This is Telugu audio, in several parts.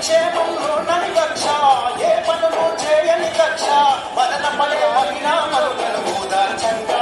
సంక్షేమంలో నని కక్ష ఏ పనులు చేయని కక్ష మదన పడే పరిణామలను ఓదార్చంగా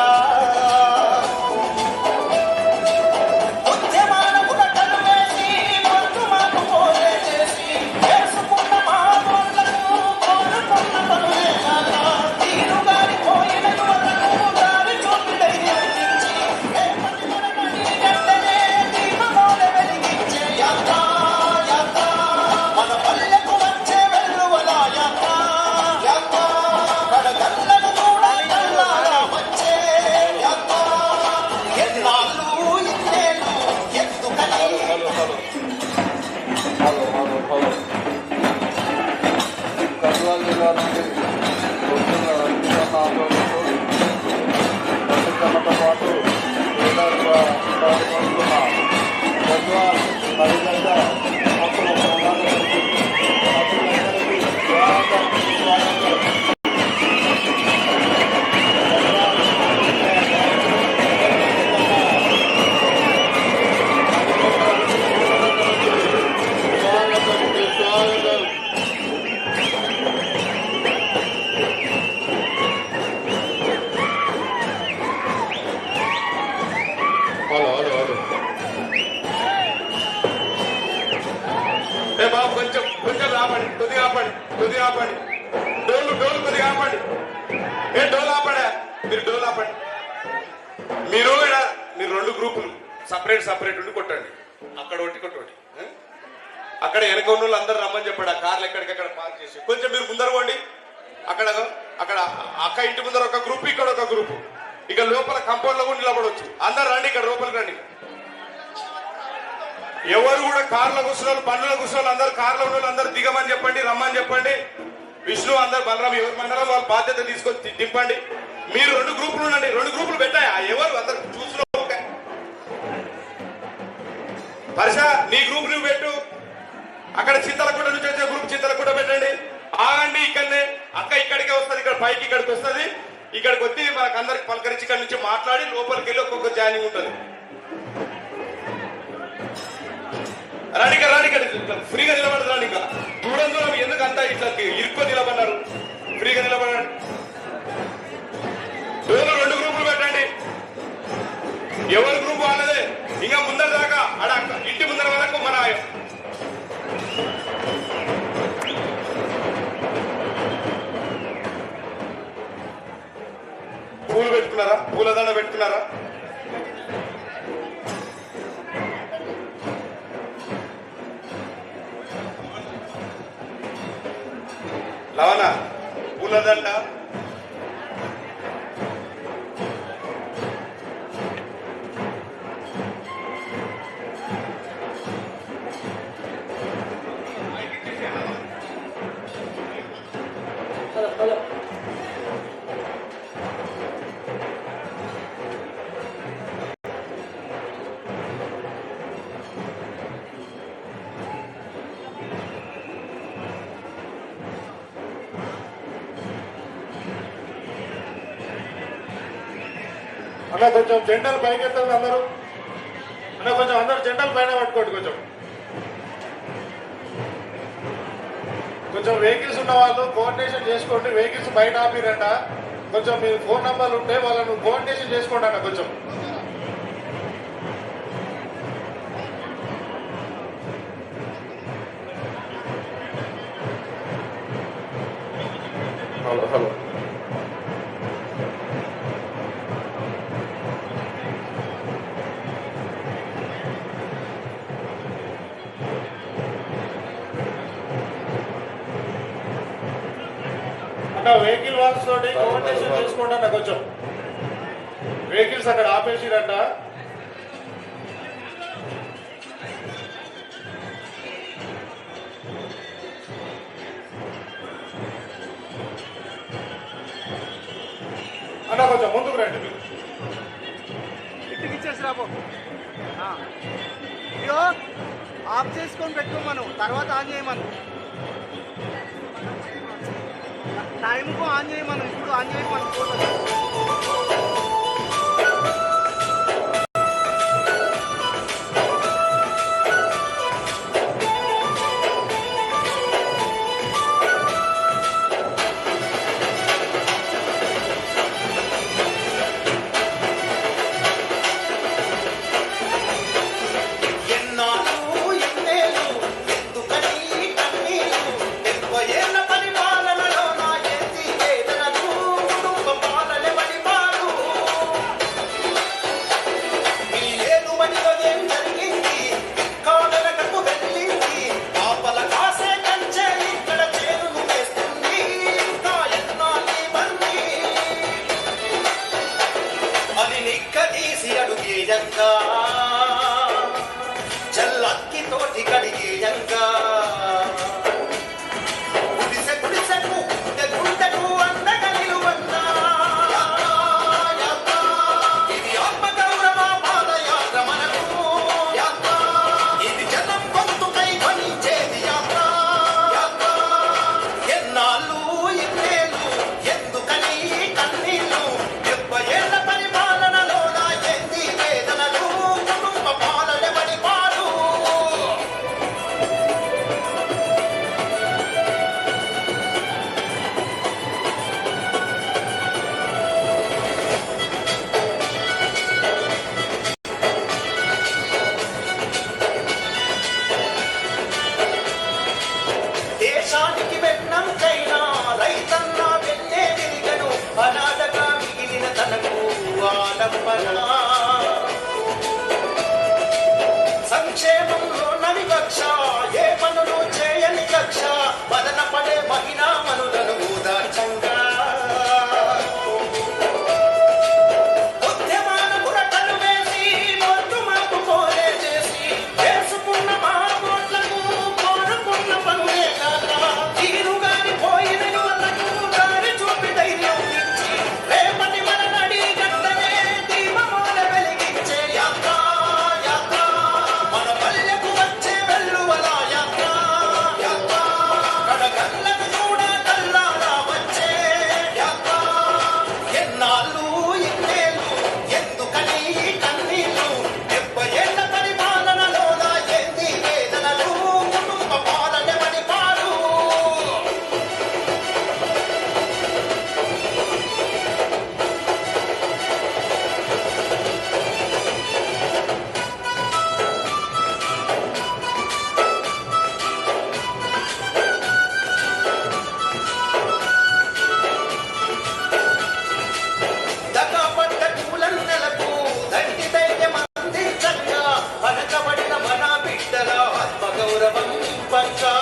మీరు రెండు గ్రూపులు సపరేట్ ఉండి కొట్టండి. అక్కడ ఒకటి కొట్టండి. అక్కడ వెనక ఉన్న వాళ్ళు అందరు రమ్మని చెప్పాడు. ఆ కార్లు ఎక్కడికక్కడ పార్క్ చేసి కొంచెం మీరు ముందర పోండి. అక్కడ అక్క ఇంటి ముందర ఒక గ్రూప్, ఇక్కడ ఒక గ్రూప్, ఇక లోపల కంపౌండ్ లో కూడా నిలబడవచ్చు. అందరు రండి, ఇక్కడ లోపలికి రండి. ఎవరు కూడా కార్లో కూర్చున్న బండ్లో కూర్చున్న అందరు కార్లో ఉన్న అందరు దిగమని చెప్పండి, రమ్మని చెప్పండి. విష్ణు అందరు బలరాం ఎవరి మండలం వాళ్ళ బాధ్యత తీసుకొని దింపండి. మీరు రెండు గ్రూపులు ఉండండి. రెండు గ్రూపులు పెట్టాయి. ఎవరు అందరు చూసిన పరిష నీ గ్రూప్ నువ్వు పెట్టు. అక్కడ చింతలకుంట నుంచి వచ్చే గ్రూప్ చింతలకుంట పెట్టండి. ఆగండి. ఇక్కడనే అక్క ఇక్కడికే వస్తుంది. ఇక్కడ పైకి ఇక్కడికి వస్తుంది. ఇక్కడికి వచ్చి మనకు అందరికి పలకరించి ఇక్కడ నుంచి మాట్లాడి లోపలికి వెళ్ళి ఒక్కొక్క జాయినింగ్ ఉంటుంది. రాణిక ఫ్రీగా నిలబడదు. రాణిక దూరం ఎందుకు అంతా ఇట్లా ఇరుక్కు నిలబడ్డారు? ఫ్రీగా నిలబడండి. రెండు గ్రూపులు పెట్టండి. ఎవరి గ్రూప్ వాళ్ళదే. ఇంకా ముందర దాకా అడ ఇంటి ముందర వరకు మన పూలు పెట్టుకున్నారా? పూలదండ పెట్టుకున్నారా? లవణ పూలదండ అన్న కొంచెం జెండాలు పైకి ఎత్తండి అందరూ. అన్న కొంచెం అందరూ జెండాలు పైన పట్టుకోండి. కొంచెం వెహికల్స్ ఉన్న వాళ్ళు కోఆర్డినేషన్ చేసుకోండి. వెహికల్స్ బయట ఆపిరంట. కొంచెం మీ ఫోన్ నంబర్లు ఉంటే వాళ్ళను కోఆర్డినేషన్ చేసుకోండి అన్న. కొంచెం హలో వెహికల్ వాళ్ళతో కోఆర్డినేషన్ చేసుకోండి అన్న. కొంచెం వెహికల్స్ అక్కడ ఆపేసిరంట. అన్న కొంచెం ముందుకు రండి. మీరు ఇంటికి ఇచ్చేసి రాబో. ఇగో ఆఫ్ చేసుకొని పెట్టుకోమను, తర్వాత ఆన్ చేయమను. టైంకు ఆన్ చేయమను. ఇప్పుడు ఆన్ చేయమను. సాగిన మనులను ఊదార్చంగా ఉద్యమాన బురకలు వేసి మొద్దు మాకు కోలే చేసి వేసుకున్న మా కోట్లకు కోరుకున్న పనులే కాక తీరుగాని పోయిన యువతకు దారి చూపి ధైర్యం ఇచ్చి రేపటి మన నడి గంటనే దీపమాల వెలిగించే యాత్ర యాత్ర మన పల్లెకు వచ్చే వెల్లువల యాత్ర యాత్ర కడగళ్ళకు కూడా కల్లారా వచ్చే యాత్ర ఎన్నాళ్ళు ఇన్నేళ్ళు ఎందుకని ఈ కన్నీళ్ళు 70 ఏళ్ల పరిపాలనలోన ఎన్ని వేదనలు కుటుంబ పాలనెవడి పాలు దగాపడ్డ కూలన్నెలకు దండి ధైర్యం అందించంగా వెనకబడిన మన బిడ్డల ఆత్మగౌరవం నింపంగా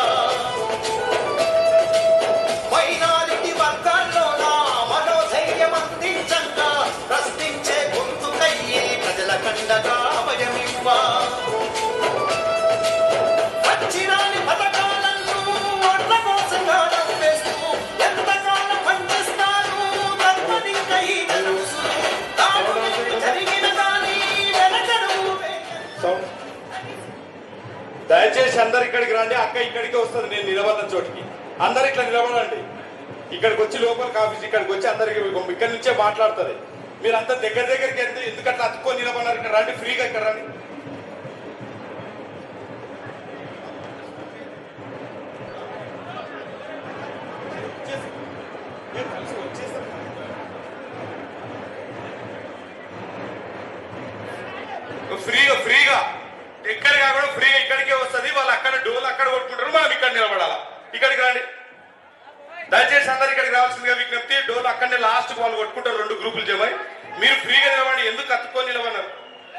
మైనారిటీ వర్గాల్లోన మనోధైర్యం అందించంగా ప్రశ్నించే గొంతుకయ్యి ప్రజల కండగా భయమివ్వ వచ్చిరాని పథకాలను ఓట్ల కోసం గానం వేస్తూ ఎంతకాలం పండిస్తారు తప్పనింక ఈ జనుసులు తాను జరిగిన కానీ వెనకడుగు సౌండ్. దయచేసి అందరు ఇక్కడికి రండి. అక్క ఇక్కడికి వస్తుంది, నేను నిలబడిన చోటికి. అందరు ఇట్లా నిలబడండి. ఇక్కడికి వచ్చి లోపలికి ఆఫీస్ ఇక్కడికి వచ్చి అందరికి ఇక్కడి నుంచే మాట్లాడుతుంది. మీరు అంతా దగ్గరికి ఎందుకట్లా అతుక్కొని నిలబడినారు? ఇక్కడ రండి, ఫ్రీగా ఇక్కడ రండి. ఫ్రీగా ఎక్కడ కాకుండా ఫ్రీగా ఇక్కడికే వస్తుంది. వాళ్ళు అక్కడ డోలు అక్కడ కొట్టుకుంటారు, మనం ఇక్కడ నిలబడాలా. ఇక్కడికి రండి. దయచేసి అందరు ఇక్కడికి రావాల్సిందిగా విజ్ఞప్తి. డోలు అక్కడనే లాస్ట్ వాళ్ళు కొట్టుకుంటారు, 2 గ్రూపులు జమాయి. మీరు ఫ్రీగా నిలబడండి. ఎందుకు అతుక్కొని నిలబడినారు?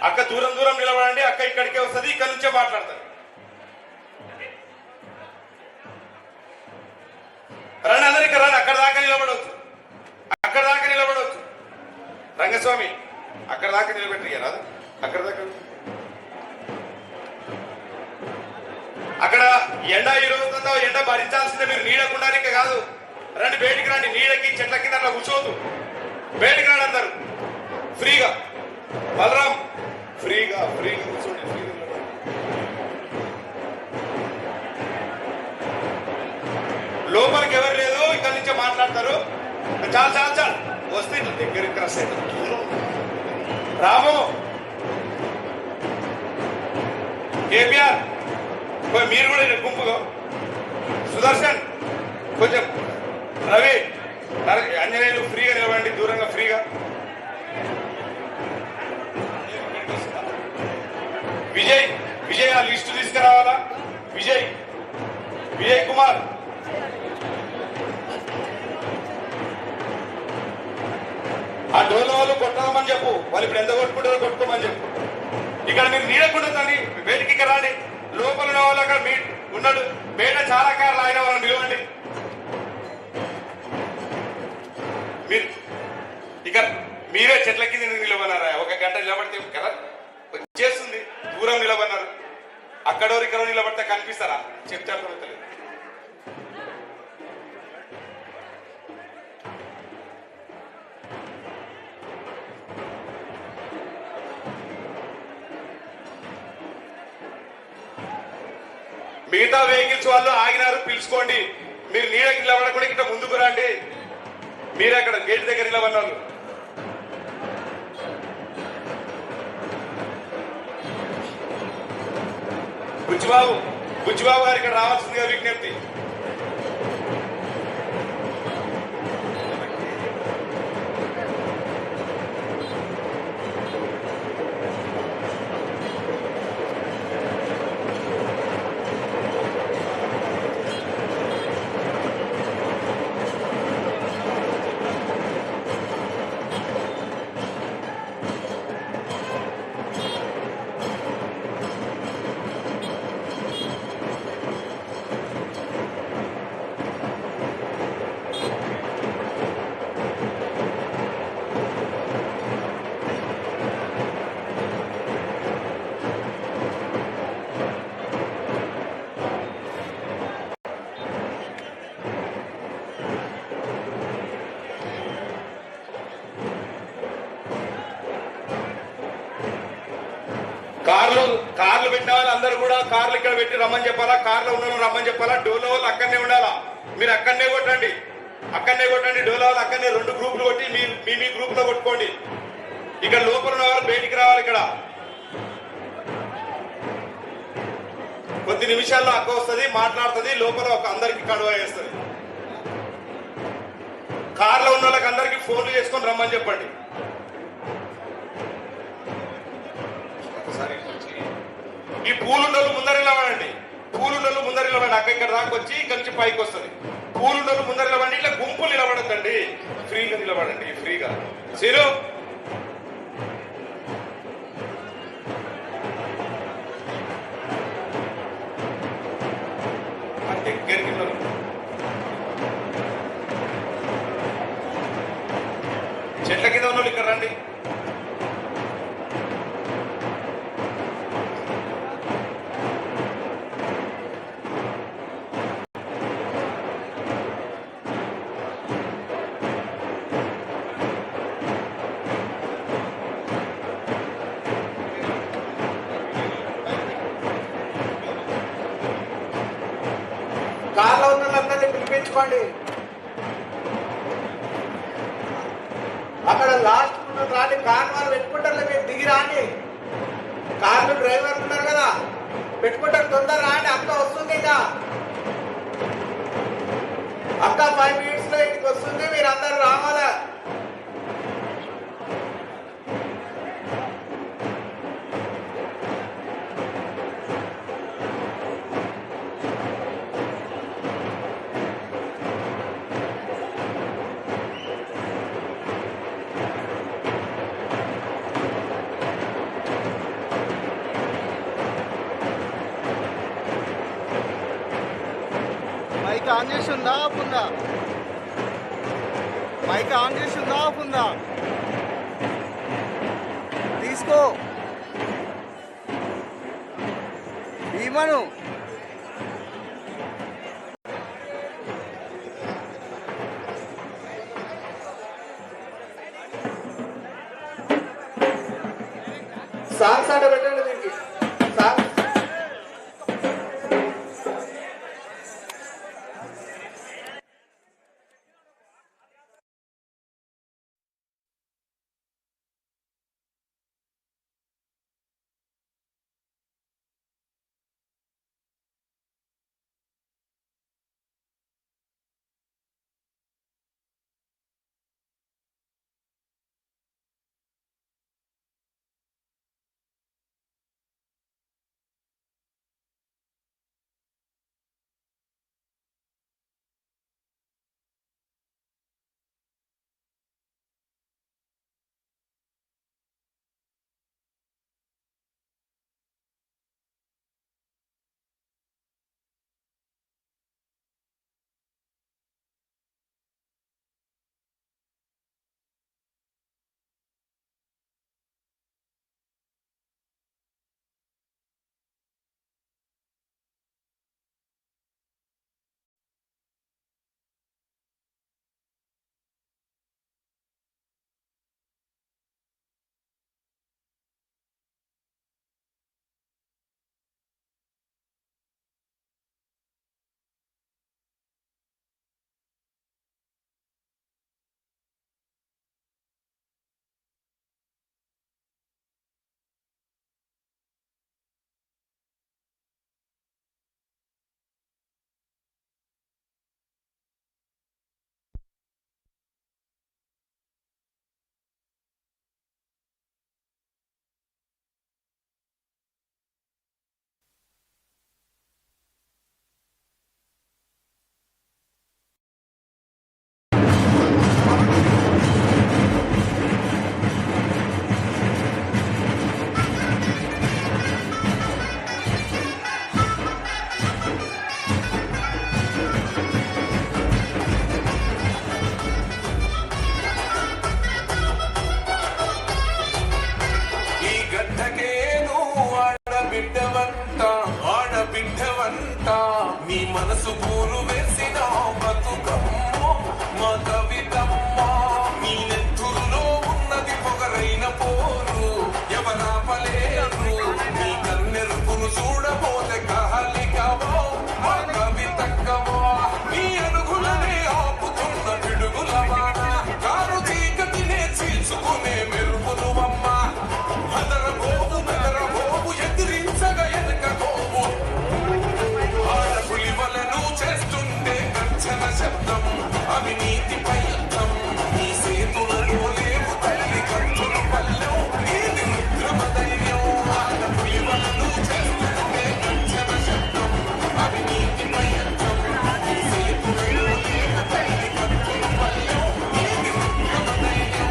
అక్క దూరం నిలబడండి. అక్క ఇక్కడికే వస్తుంది, ఇక్కడ నుంచే మాట్లాడతారు. రండి అందరు ఇక్కడ రండి. అక్కడ దాకా నిలబడవచ్చు, అక్కడ దాకా నిలబడవచ్చు. రంగస్వామి అక్కడ దాకా నిలబెట్టి రాదు, అక్కడ దాకా. అక్కడ ఎండ ఈ రోజు ఎండ భరించాల్సిందే. మీరు నీడకుండానికే కాదు, రండి బయటికి రండి. నీడకి చెట్ల కింద అట్లా కూర్చోవద్దు. బయటికి రండి అందరు ఫ్రీగా. బలరాం ఫ్రీగా కూర్చోండి. ఫ్రీగా లోపలికి ఎవరు లేదు, ఇక్కడ నుంచే మాట్లాడతారు. చాలు వస్తే దగ్గరికి క్రాస్ అవుతారు. రాము కేపీఆర్ మీరు కూడా గుంపుగా. సుదర్శన్ కొంచెం, రవి అంజనేయులు ఫ్రీగా నిలవండి, దూరంగా ఫ్రీగా. విజయ్ ఆ లిస్టు తీసుకురావాలా. విజయ్ కుమార్ ఆ డోల వాళ్ళు కొట్టామని చెప్పు. వాళ్ళు ఇప్పుడు ఎంత కొట్టుకుంటారో కొట్టుకోమని చెప్పు. ఇక్కడ మీరు నీడకుండా తండి, బయటికి ఇక్కడ రాండి. లోపల ఉన్న వాళ్ళు అక్కడ ఉన్నాడు. బయట చాలా కార్లు ఆయన వాళ్ళని నిలవండి. మీరు ఇక్కడ మీరే చెట్ల కింద నిలబడినారా? 1 గంట నిలబడితే కదా వచ్చేస్తుంది. దూరం నిలబడినారు. అక్కడోరు ఇక్కడ నిలబడితే కనిపిస్తారా? చెప్తే అర్థమవుతలేదు. మిగతా వెహికల్స్ వాళ్ళు ఆగినారు, పిలుచుకోండి. మీరు నీడకి నిలబడకుండా ఇక్కడ ముందుకు రండి. మీరు అక్కడ గేట్ దగ్గర నిలబడినారు. బుచ్చిబాబు గారు ఇక్కడ రావాల్సిందిగా విజ్ఞప్తి. కార్లు ఇక్కడ పెట్టి రమ్మని చెప్పాలా, కార్లో ఉన్న వాళ్ళు రమ్మని చెప్పాలా, డోలో వాళ్ళు అక్కడనే ఉండాలా. మీరు అక్కడనే కొట్టండి, డోలో వాళ్ళు అక్కడనే 2 గ్రూపులు కొట్టి మీ గ్రూప్ లో కొట్టుకోండి. ఇక్కడ లోపల ఉన్న వాళ్ళు బయటికి రావాలి. ఇక్కడ కొద్ది నిమిషాల్లో అక్క వస్తుంది, మాట్లాడుతుంది, లోపల ఒక అందరికి కడువ వేస్తుంది. కార్లో ఉన్న వాళ్ళకి అందరికి ఫోన్లు చేసుకొని రమ్మని చెప్పండి. ఈ పూలుండలు ముందర నిలబడండి, అక్క ఇక్కడ దాకా వచ్చి ఇక్కడ నుంచి పైకి వస్తుంది. పూలుండలు ముందర నిలబడండి, ఇట్లా గుంపులు నిలబడద్దండి, ఫ్రీగా నిలబడండి, ఫ్రీగా. సీరు దగ్గరికి చెట్ల కింద ఉన్న వాళ్ళు ఇక్కడ రండి. కార్లో ఉన్న వాళ్ళందరినీ పిలిపించుకోండి. అక్కడ లాస్ట్ రాని కార్ వాళ్ళు పెట్టుకుంటారు, మీరు దిగి రాండి. కార్లు డ్రైవర్ ఉన్నారు కదా, పెట్టుకుంటారు, తొందర రాండి. అక్క వస్తుంది, ఇక అక్క 5 minutes లో ఇంటికి వస్తుంది, మీరు అందరు రావాలా. మైక్ ఆన్ చేసి ఉందా, ఆఫ్ ఉందా? మైక్ ఆన్ చేసి ఉందా, ఆఫ్ ఉందా? తీసుకో ఈమను. సాంగ్స్ ఆట పెట్టండి దీనికి. సాంగ్స్ మనసు పూలు వేసిన బతుకమ్మ మా కవితమ్మ నీ నెత్తురులో ఉన్నది పొగరైన పోరు ఎవరాపలేరు నీ కన్నెరుపును చూడ పోతే కహలికవో మా కవితక్కవో నీ అడుగులనే ఆపుతున్న పిడుగులవాన కారు చీకటినే చీల్చుకునే మెరుపులువమ్మ మెదరబోవు ఎదిరించగా ఎనకబోవు ఆడపులి వలను చేస్తుంటే గర్జన శబ్దం అవినీతిపై యుద్ధం నీ సేతులలో లేవు తల్లి కత్తుల పల్లెం నీది కృత్రిమ ధైర్యం ఆడపులి వలను చేస్తుంటే గర్జన శబ్దం అవినీతిపై యుద్ధం నీ సేతులలో లేవు తల్లి కత్తుల పల్లెం నీది కృత్రిమ ధైర్యం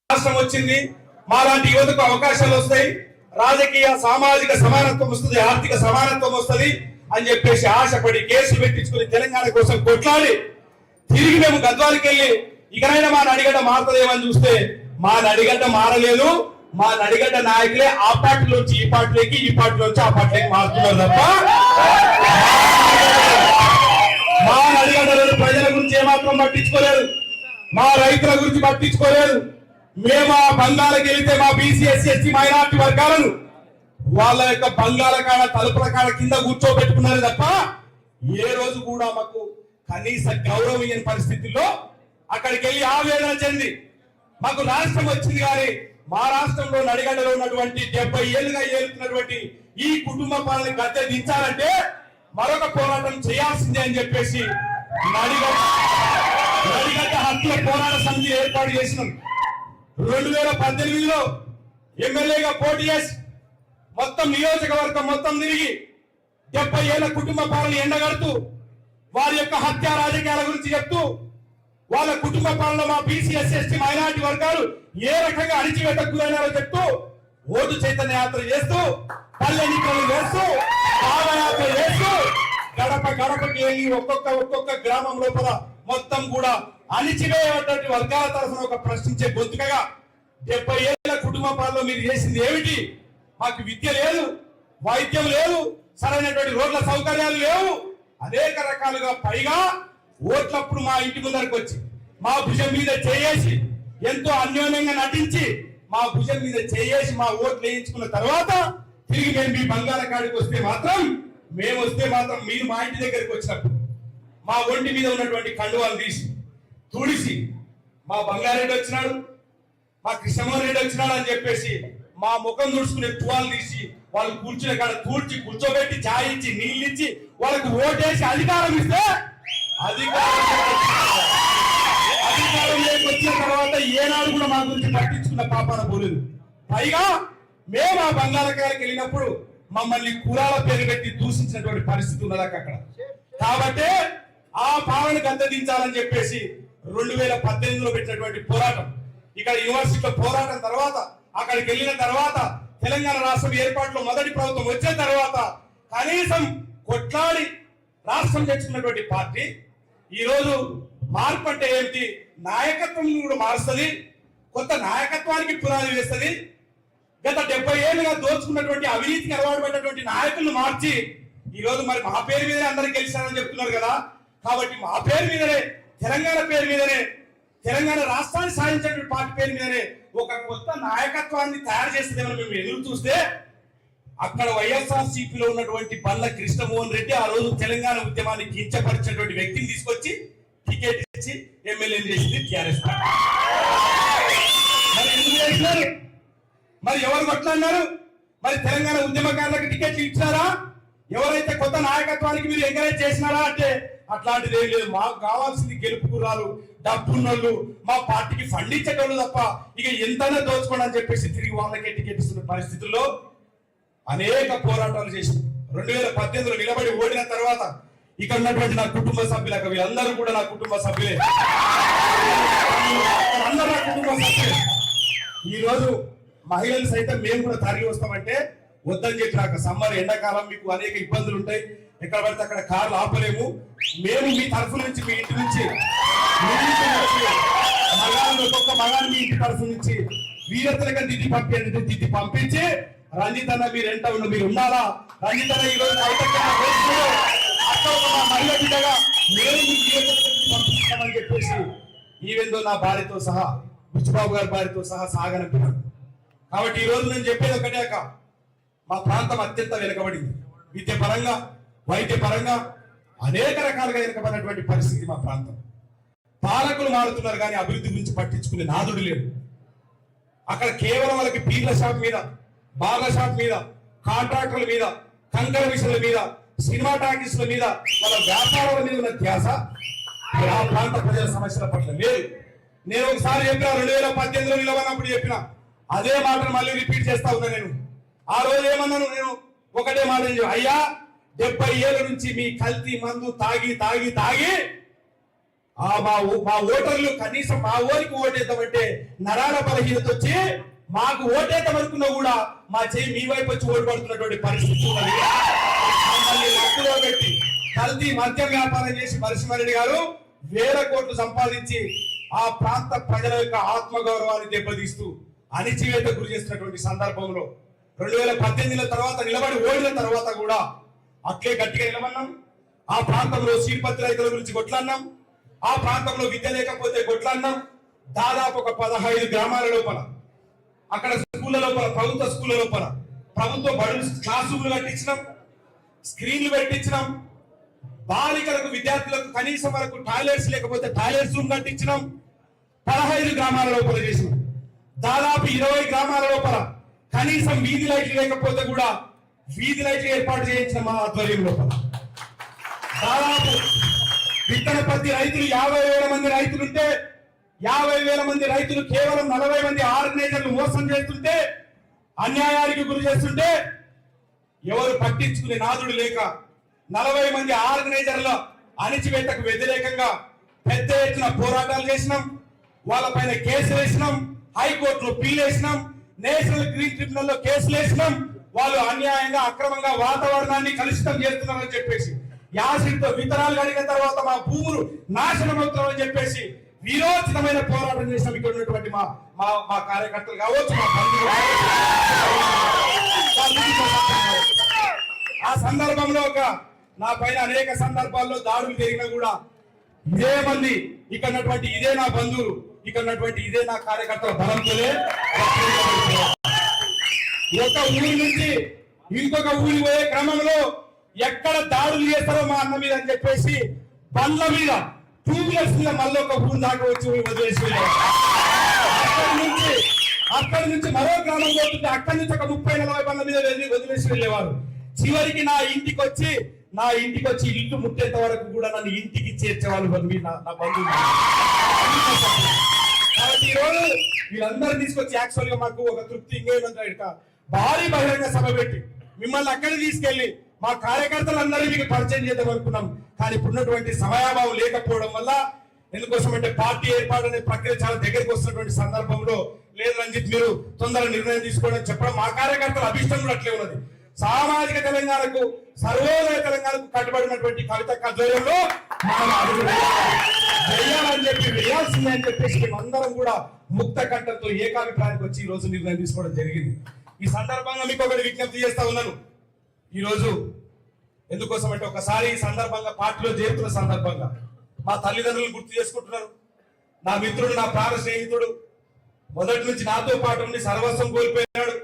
రాష్ట్రం వచ్చింది, మాలాంటి యువతకు అవకాశాలు వస్తాయి, రాజకీయ సామాజిక సమానత్వం వస్తుంది, ఆర్థిక సమానత్వం వస్తుంది అని చెప్పేసి ఆశపడి కేసులు పెట్టించుకుని తెలంగాణ కోసం కొట్లాడి తిరిగి మేము గద్వాలకి వెళ్ళి ఇకనైనా మా నడిగడ్డ మారుతుందేమని చూస్తే మా నడిగడ్డ మారలేదు. మా నడిగడ్డ నాయకులే ఆ పార్టీలోంచి ఈ పార్టీలోకి, ఈ పార్టీలోంచి ఆ పార్టీలోకి మారుతున్నారు తప్ప మా నడిగడ్డ ప్రజల గురించి ఏమాత్రం పట్టించుకోలేదు, మా రైతుల గురించి పట్టించుకోలేదు. మేము ఆ బంధాలకు వెళితే మా బీసీ ఎస్సీ ఎస్టీ మైనార్టీ వర్గాలను వాళ్ళ యొక్క బంగాళ కాడ తలుపుల కాడ కింద కూర్చోబెట్టుకున్నారు తప్ప ఏ రోజు కూడా మాకు కనీస గౌరవం ఇయ్యని పరిస్థితుల్లో అక్కడికి వెళ్ళి ఆవేదన చెంది మాకు రాష్ట్రం వచ్చింది కానీ మా రాష్ట్రంలో నడిగడ్డలో ఉన్నటువంటి 70 ఏళ్ళుగా ఏలుతున్నటువంటి ఈ కుటుంబ పాలన గద్దె దించాలంటే మరొక పోరాటం చేయాల్సిందే అని చెప్పేసి నడిగడ్డ హక్కుల పోరాట సమితి ఏర్పాటు చేసినాం. 2018లో ఎమ్మెల్యేగా పోటీ చేసి మొత్తం నియోజకవర్గం మొత్తం తిరిగి 70 ఏళ్ల కుటుంబ పాలన ఎండగడుతూ వారి యొక్క హత్య రాజకీయాల గురించి చెప్తూ వాళ్ళ కుటుంబ పాలనలో మా బీసీ ఎస్సీ ఎస్టీ మైనారిటీ వర్గాలు ఏ రకంగా అణిచివేతకు గురైనారో చెప్తూ ఓటు చైతన్య యాత్ర చేస్తూ పల్లె ఎన్నికలు చేస్తూ పాదయాత్ర చేస్తూ గడప గడపకి వెళ్ళి ఒక్కొక్క గ్రామం లోపల మొత్తం కూడా అణిచివేయబడ్డటువంటి వర్గాల తరఫున ఒక ప్రశ్నించే గొంతుకగా 70 ఏళ్ల కుటుంబ పాలనలో మీరు చేసింది ఏమిటి? మాకు విద్య లేదు, వైద్యం లేదు, సరైనటువంటి రోడ్ల సౌకర్యాలు లేవు, అనేక రకాలుగా పైగా ఓట్లప్పుడు మా ఇంటి ముందరకు వచ్చి మా భుజం మీద చేయేసి ఎంతో అన్యోన్యంగా నటించి మా భుజం మీద చేయేసి మా ఓట్లు వేయించుకున్న తర్వాత తిరిగి మేము మీ బంగాళ కాడికి వస్తే మాత్రం మీరు మా ఇంటి దగ్గరికి వచ్చినప్పుడు మా ఒంటి మీద ఉన్నటువంటి కండువాలు తీసి తుడిసి మా బంగారెడ్డి వచ్చినాడు, మా కృష్ణమోహన్ రెడ్డి వచ్చినాడు అని చెప్పేసి మా ముఖం తుడుచుకునే తువాలు తీసి వాళ్ళు కూర్చునే కాడ కూర్చోబెట్టి చాయ్ ఇచ్చి నీళ్ళు ఇచ్చి వాళ్ళకు ఓటేసి అధికారం ఇస్తే అధికారం వచ్చిన తర్వాత ఏనాడు కూడా మా గురించి పట్టించుకున్న పాపాన పోలేదు. పైగా మేము ఆ బంగాళాఖాతానికి వెళ్ళినప్పుడు మమ్మల్ని కులాల పేరు పెట్టి దూషించినటువంటి పరిస్థితి ఉన్నది అక్కడ. కాబట్టి ఆ పాలన గద్దెదించాలని చెప్పేసి 2018లో పెట్టినటువంటి పోరాటం, ఇక్కడ యూనివర్సిటీలో పోరాటం తర్వాత అక్కడికి వెళ్ళిన తర్వాత తెలంగాణ రాష్ట్రం ఏర్పాటులో మొదటి ప్రభుత్వం వచ్చిన తర్వాత కనీసం కొట్లాడి రాష్ట్రం తెచ్చుకున్నటువంటి పార్టీ ఈ రోజు మార్పు అంటే ఏంటి? నాయకత్వం కూడా మారుస్తుంది, కొత్త నాయకత్వానికి పునాది వేస్తుంది. గత 70 ఏళ్ళుగా దోచుకున్నటువంటి అవినీతికి అలవాటు పడినటువంటి నాయకులను మార్చి ఈ రోజు మరి మా పేరు మీదనే అందరికి గెలిచారని చెప్తున్నారు కదా. కాబట్టి మా పేరు మీదనే, తెలంగాణ పేరు మీదనే, తెలంగాణ రాష్ట్రాన్ని సాధించినటువంటి పార్టీ పేరు మీదనే ఒక కొత్త నాయకత్వాన్ని తయారు చేస్తుందేమని మేము ఎదురు చూస్తే అక్కడ వైఎస్ఆర్సీపీలో ఉన్నటువంటి బల్ల కృష్ణమోహన్ రెడ్డి ఆ రోజు తెలంగాణ ఉద్యమాన్ని కించపరిచినటువంటి వ్యక్తిని తీసుకొచ్చి టికెట్ ఇచ్చి ఎమ్మెల్యేలు చేసింది టీఆర్ఎస్. మరి ఎందుకు చేసినారు? మరి ఎవరు కొట్లాడినారు? మరి తెలంగాణ ఉద్యమకారులకు టికెట్లు ఇచ్చారా? ఎవరైతే కొత్త నాయకత్వానికి మీరు ఎంకరేజ్ చేసినారా అంటే అట్లాంటిది ఏం లేదు. మాకు కావాల్సింది గెలుపు గుర్రాలు, డబ్బున్నోళ్ళు, మా పార్టీకి ఫండ్ ఇచ్చేటోళ్ళు తప్ప ఇక ఎంతైనా దోచుకోండి అని చెప్పేసి తిరిగి వాళ్ళకే టికెట్ ఇస్తున్న పరిస్థితుల్లో అనేక పోరాటాలు చేసి 2018లో నిలబడి ఓడిన తర్వాత ఇక్కడ ఉన్నటువంటి నా కుటుంబ సభ్యులకు వీళ్ళందరూ కూడా నా కుటుంబ సభ్యులే, అందరూ నా కుటుంబ సభ్యులే. ఈ రోజు మహిళలు సైతం మేము కూడా తరలి వస్తామంటే వద్దని చెప్పినాక సమ్మర్ ఎండాకాలం మీకు అనేక ఇబ్బందులు ఉంటాయి, ఎక్కడ పడితే అక్కడ కార్లు ఆపలేము. మేము మీ తరఫు నుంచి మీ ఇంటి నుంచి ఒక్కొక్క మగాన్ని మీ ఇంటి తరఫు నుంచి వీరతలుగా దిద్ది పంపించి రంజిత్ అన్న మీరు ఎంత ఉన్న మీరు ఉండాలా, రంజిత్ అన్న ఈ రోజు మహిళ బిడ్డగా నేను పంపిస్తామని చెప్పేసి ఈవెందో నా భార్యతో సహా బుచ్చిబాబు గారి భార్యతో సహా సాగనంపినాను. కాబట్టి ఈ రోజు నేను చెప్పేది ఒకటే, మా ప్రాంతం అత్యంత వెనుకబడింది, విద్య పరంగా వైద్య పరంగా అనేక రకాలుగా వెనుకబడినటువంటి పరిస్థితి మా ప్రాంతం. పాలకులు మారుతున్నారు కానీ అభివృద్ధి గురించి పట్టించుకునే నాదుడు లేడు. అక్కడ కేవలం వాళ్ళకి పీర్ల షాప్ మీద, బార్ల షాప్ మీద, కాంట్రాక్టర్ల మీద, కంకర మిషన్ల మీద, సినిమా టాకీస్ల మీద, వాళ్ళ వ్యాపారాల మీద ఉన్న ధ్యాస ఆ ప్రాంత ప్రజల సమస్యల పట్ల లేదు. నేను ఒకసారి చెప్పిన 2018లో నిలవనప్పుడు చెప్పిన అదే మాటను మళ్ళీ రిపీట్ చేస్తా ఉన్నా. నేను ఆ రోజు ఏమన్నాను? నేను ఒకటే మాట, అయ్యా 70 ఏళ్ళ నుంచి మీ కల్తీ మందు తాగి తాగి తాగి మా ఓటర్లు కనీసం మా ఊరికి ఓటేద్దామంటే నరాల బలహీనత వచ్చి మాకు ఓటేద్దామనుకున్నా కూడా మా చేయి మీ వైపు వచ్చి ఓటు పడుతున్నటువంటి పరిస్థితి ఉన్నది. మమ్మల్ని లక్కులో పెట్టి కల్తీ మద్యం వ్యాపారం చేసి నరసింహారెడ్డి గారు వేల కోట్లు సంపాదించి ఆ ప్రాంత ప్రజల యొక్క ఆత్మగౌరవాన్ని దెబ్బతీస్తూ అణిచివేత గురి చేస్తున్నటువంటి సందర్భంలో 2018 తర్వాత నిలబడి ఓడిన తర్వాత కూడా అట్లే గట్టిగా నిలబడినాం. ఆ ప్రాంతంలో సీపత్తి రైతుల గురించి కొట్లాడినాం, ఆ ప్రాంతంలో విద్య లేకపోతే కొట్లాడినాం. దాదాపు ఒక 15 గ్రామాల లోపల, అక్కడ స్కూళ్ళ లోపల, ప్రభుత్వ స్కూళ్ళ లోపల ప్రభుత్వ బడులు క్లాస్ రూమ్లు కట్టించినాం, స్క్రీన్లు పెట్టించినాం, బాలికలకు విద్యార్థులకు కనీసం వరకు టాయిలెట్స్ లేకపోతే టాయిలెట్స్ రూమ్ కట్టించినాం. 15 గ్రామాల లోపల చేసినాం. దాదాపు 20 గ్రామాల లోపల కనీసం వీధి లైట్లు లేకపోతే కూడా వీధి లైట్లు ఏర్పాటు చేయించిన మా ఆధ్వర్యం లోపల దాదాపు విత్తన పత్తి రైతులు 50,000 మంది రైతులుంటే 50,000 మంది రైతులు కేవలం 40 మంది ఆర్గనైజర్లు మోసం చేస్తుంటే, అన్యాయానికి గురి చేస్తుంటే ఎవరు పట్టించుకునే నాదుడు లేక 40 మంది ఆర్గనైజర్ల అణిచివేతకు వ్యతిరేకంగా పెద్ద ఎత్తున పోరాటాలు చేసినాం. వాళ్ళపైన కేసులు వేసినాం, హైకోర్టులో పిల్ వేసినాం, నేషనల్ గ్రీన్ ట్రిబ్యునల్ లో కేసులు వేసినాం. వాళ్ళు అన్యాయంగా అక్రమంగా వాతావరణాన్ని కలుషితం చేస్తున్నారని చెప్పేసి, యాసిడ్తో విత్తనాలు కడిగిన తర్వాత మా భూములు నాశనం అవుతున్నామని చెప్పేసి విరోచితమైన పోరాటం చేసిన ఇక్కడ ఉన్నటువంటి మా మా మా కార్యకర్తలు కావచ్చు, మా బంధువులు ఆ సందర్భంలో నా పైన అనేక సందర్భాల్లో దాడులు జరిగినా కూడా ఇదే మంది ఇక్కడ ఉన్నటువంటి ఇదే నా బంధువులు, ఇక్కడ ఉన్నటువంటి ఇదే నా కార్యకర్తల బలంతోనే ఒక ఊరి నుంచి ఇంకొక ఊరి పోయే క్రమంలో ఎక్కడ దాడులు చేస్తారో మా అన్న మీద అని చెప్పేసి బండ్ల మీద 2 వీలర్స్ మీద మళ్ళీ ఒక ఊరు దాకా వచ్చి వదిలేసి అక్కడి నుంచి మరో గ్రామం పోతుంటే అక్కడి నుంచి ఒక 30-40 బండ్ల మీద వదిలేసి వెళ్ళేవారు. చివరికి నా ఇంటికి వచ్చి ఇల్లు ముట్టేంత వరకు కూడా నన్ను ఇంటికి చేర్చేవాళ్ళు నా బంధువులు. కాబట్టి ఈరోజు వీళ్ళందరూ తీసుకొచ్చి యాక్చువల్ గా మాకు ఒక తృప్తి ఇంకేమంటే భారీ బహిరంగ సభ పెట్టి మిమ్మల్ని అక్కడికి తీసుకెళ్లి మా కార్యకర్తలందరూ మీకు పరిచయం చేద్దాం అనుకున్నాం. కానీ ఇప్పుడున్నటువంటి సమయాభావం లేకపోవడం వల్ల, ఎందుకోసం అంటే పార్టీ ఏర్పాటు అనే ప్రక్రియ చాలా దగ్గరికి వస్తున్నటువంటి సందర్భంలో లేదు రంజిత్ మీరు తొందరగా నిర్ణయం తీసుకోవడం చెప్పడం మా కార్యకర్తల అభిష్టం కూడా అట్లే ఉన్నది. సామాజిక తెలంగాణకు, సర్వోదయ తెలంగాణకు కట్టుబడినటువంటి కవిత ఆధ్వర్యంలో మనం అడుగు వేయాలని చెప్పి వేయాల్సిందే అని చెప్పేసి మేమందరం కూడా ముక్త కంఠంతో ఏకాభిప్రాయానికి వచ్చి ఈ రోజు నిర్ణయం తీసుకోవడం జరిగింది. ఈ సందర్భంగా మీకు ఒకటి విజ్ఞప్తి చేస్తా ఉన్నాను. ఈ రోజు ఎందుకోసం అంటే ఒకసారి ఈ సందర్భంగా పార్టీలో చేరుతున్న సందర్భంగా మా తల్లిదండ్రులు గుర్తు చేసుకుంటున్నారు. నా మిత్రుడు, నా ప్రాణ స్నేహితుడు, మొదటి నుంచి నాతో పాటు ఉండి సర్వస్వం కోల్పోయాడు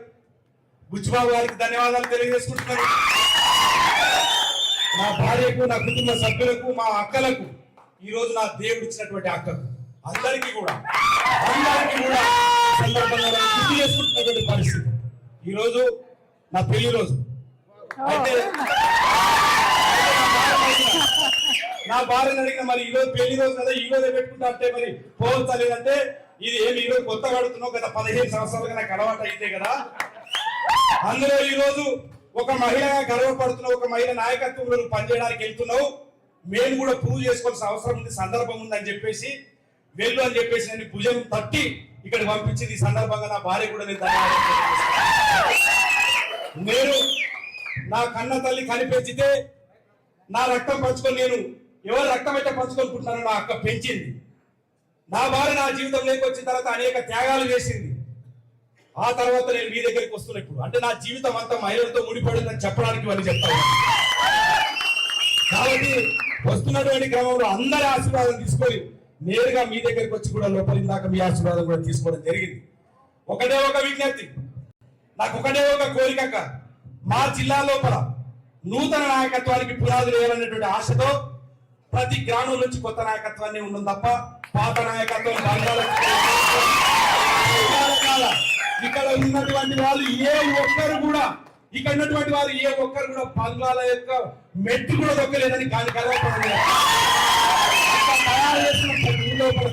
బుచ్చిబాబు గారికి ధన్యవాదాలు తెలియజేసుకుంటున్నాను. నా భార్యకు, నా కుటుంబ సభ్యులకు, మా అక్కలకు, ఈ రోజు నా దేవుడు ఇచ్చినటువంటి అక్కకు అందరికీ కూడా సందర్భంగా గుర్తు చేసుకుంటున్నటువంటి పరిస్థితి. ఈ రోజు నా పెళ్లి రోజు అయితే నా భార్యను అడిగిన మరి ఈ రోజు పెళ్లి రోజు కదా ఈ రోజే పెట్టుకుంటా అంటే మరి పోవచ్చలేదంటే ఇది ఏమి ఈ రోజు కొత్త పడుతున్నావు గత 15 సంవత్సరాలుగా నాకు అలవాటు అయితే కదా. అందులో ఈ రోజు ఒక మహిళగా గర్వపడుతున్నావు, ఒక మహిళ నాయకత్వంలో పనిచేయడానికి వెళ్తున్నావు, మేము కూడా ప్రూవ్ చేసుకోవాల్సిన అవసరం ఉంది, సందర్భం ఉంది అని చెప్పేసి వెళ్ళు అని చెప్పేసి నేను భుజం తట్టి ఇక్కడ పంపించింది. ఈ సందర్భంగా నా భార్య కూడా నేను నా కన్న తల్లి కనిపెంచితే నా రక్తం పంచుకొని నేను ఎవరు రక్తం అయితే పంచుకొనుకుంటున్నానో నా అక్క పెంచింది. నా భార్య నా జీవితంలోకి వచ్చిన తర్వాత అనేక త్యాగాలు చేసింది. ఆ తర్వాత నేను మీ దగ్గరికి వస్తున్నా. ఇప్పుడు అంటే నా జీవితం అంతా మహిళలతో ముడిపడిందని చెప్పడానికి వాళ్ళు చెప్తాను. కాబట్టి వస్తున్నటువంటి క్రమంలో అందరి ఆశీర్వాదం తీసుకొని నేరుగా మీ దగ్గరికి వచ్చి కూడా లోపలి దాకా మీ ఆశీర్వాదం కూడా తీసుకోవడం జరిగింది. ఒకటే ఒక విజ్ఞప్తి, నాకు ఒకటే ఒక కోరిక, మా జిల్లా లోపల నూతన నాయకత్వానికి పునాదులు వేయాలనేటువంటి ఆశతో ప్రతి గ్రామం నుంచి కొత్త నాయకత్వాన్ని ఉండడం తప్ప పాత నాయకత్వం ఇక్కడ ఉన్నటువంటి వాళ్ళు ఏ ఒక్కరు కూడా ఇక్కడ ఉన్నటువంటి వారు ఏ ఒక్కరు కూడా బంగాళ యొక్క మెట్టు కూడా దొక్కలేదని కానీ గర్వపడలేదు. తయారు చేసిన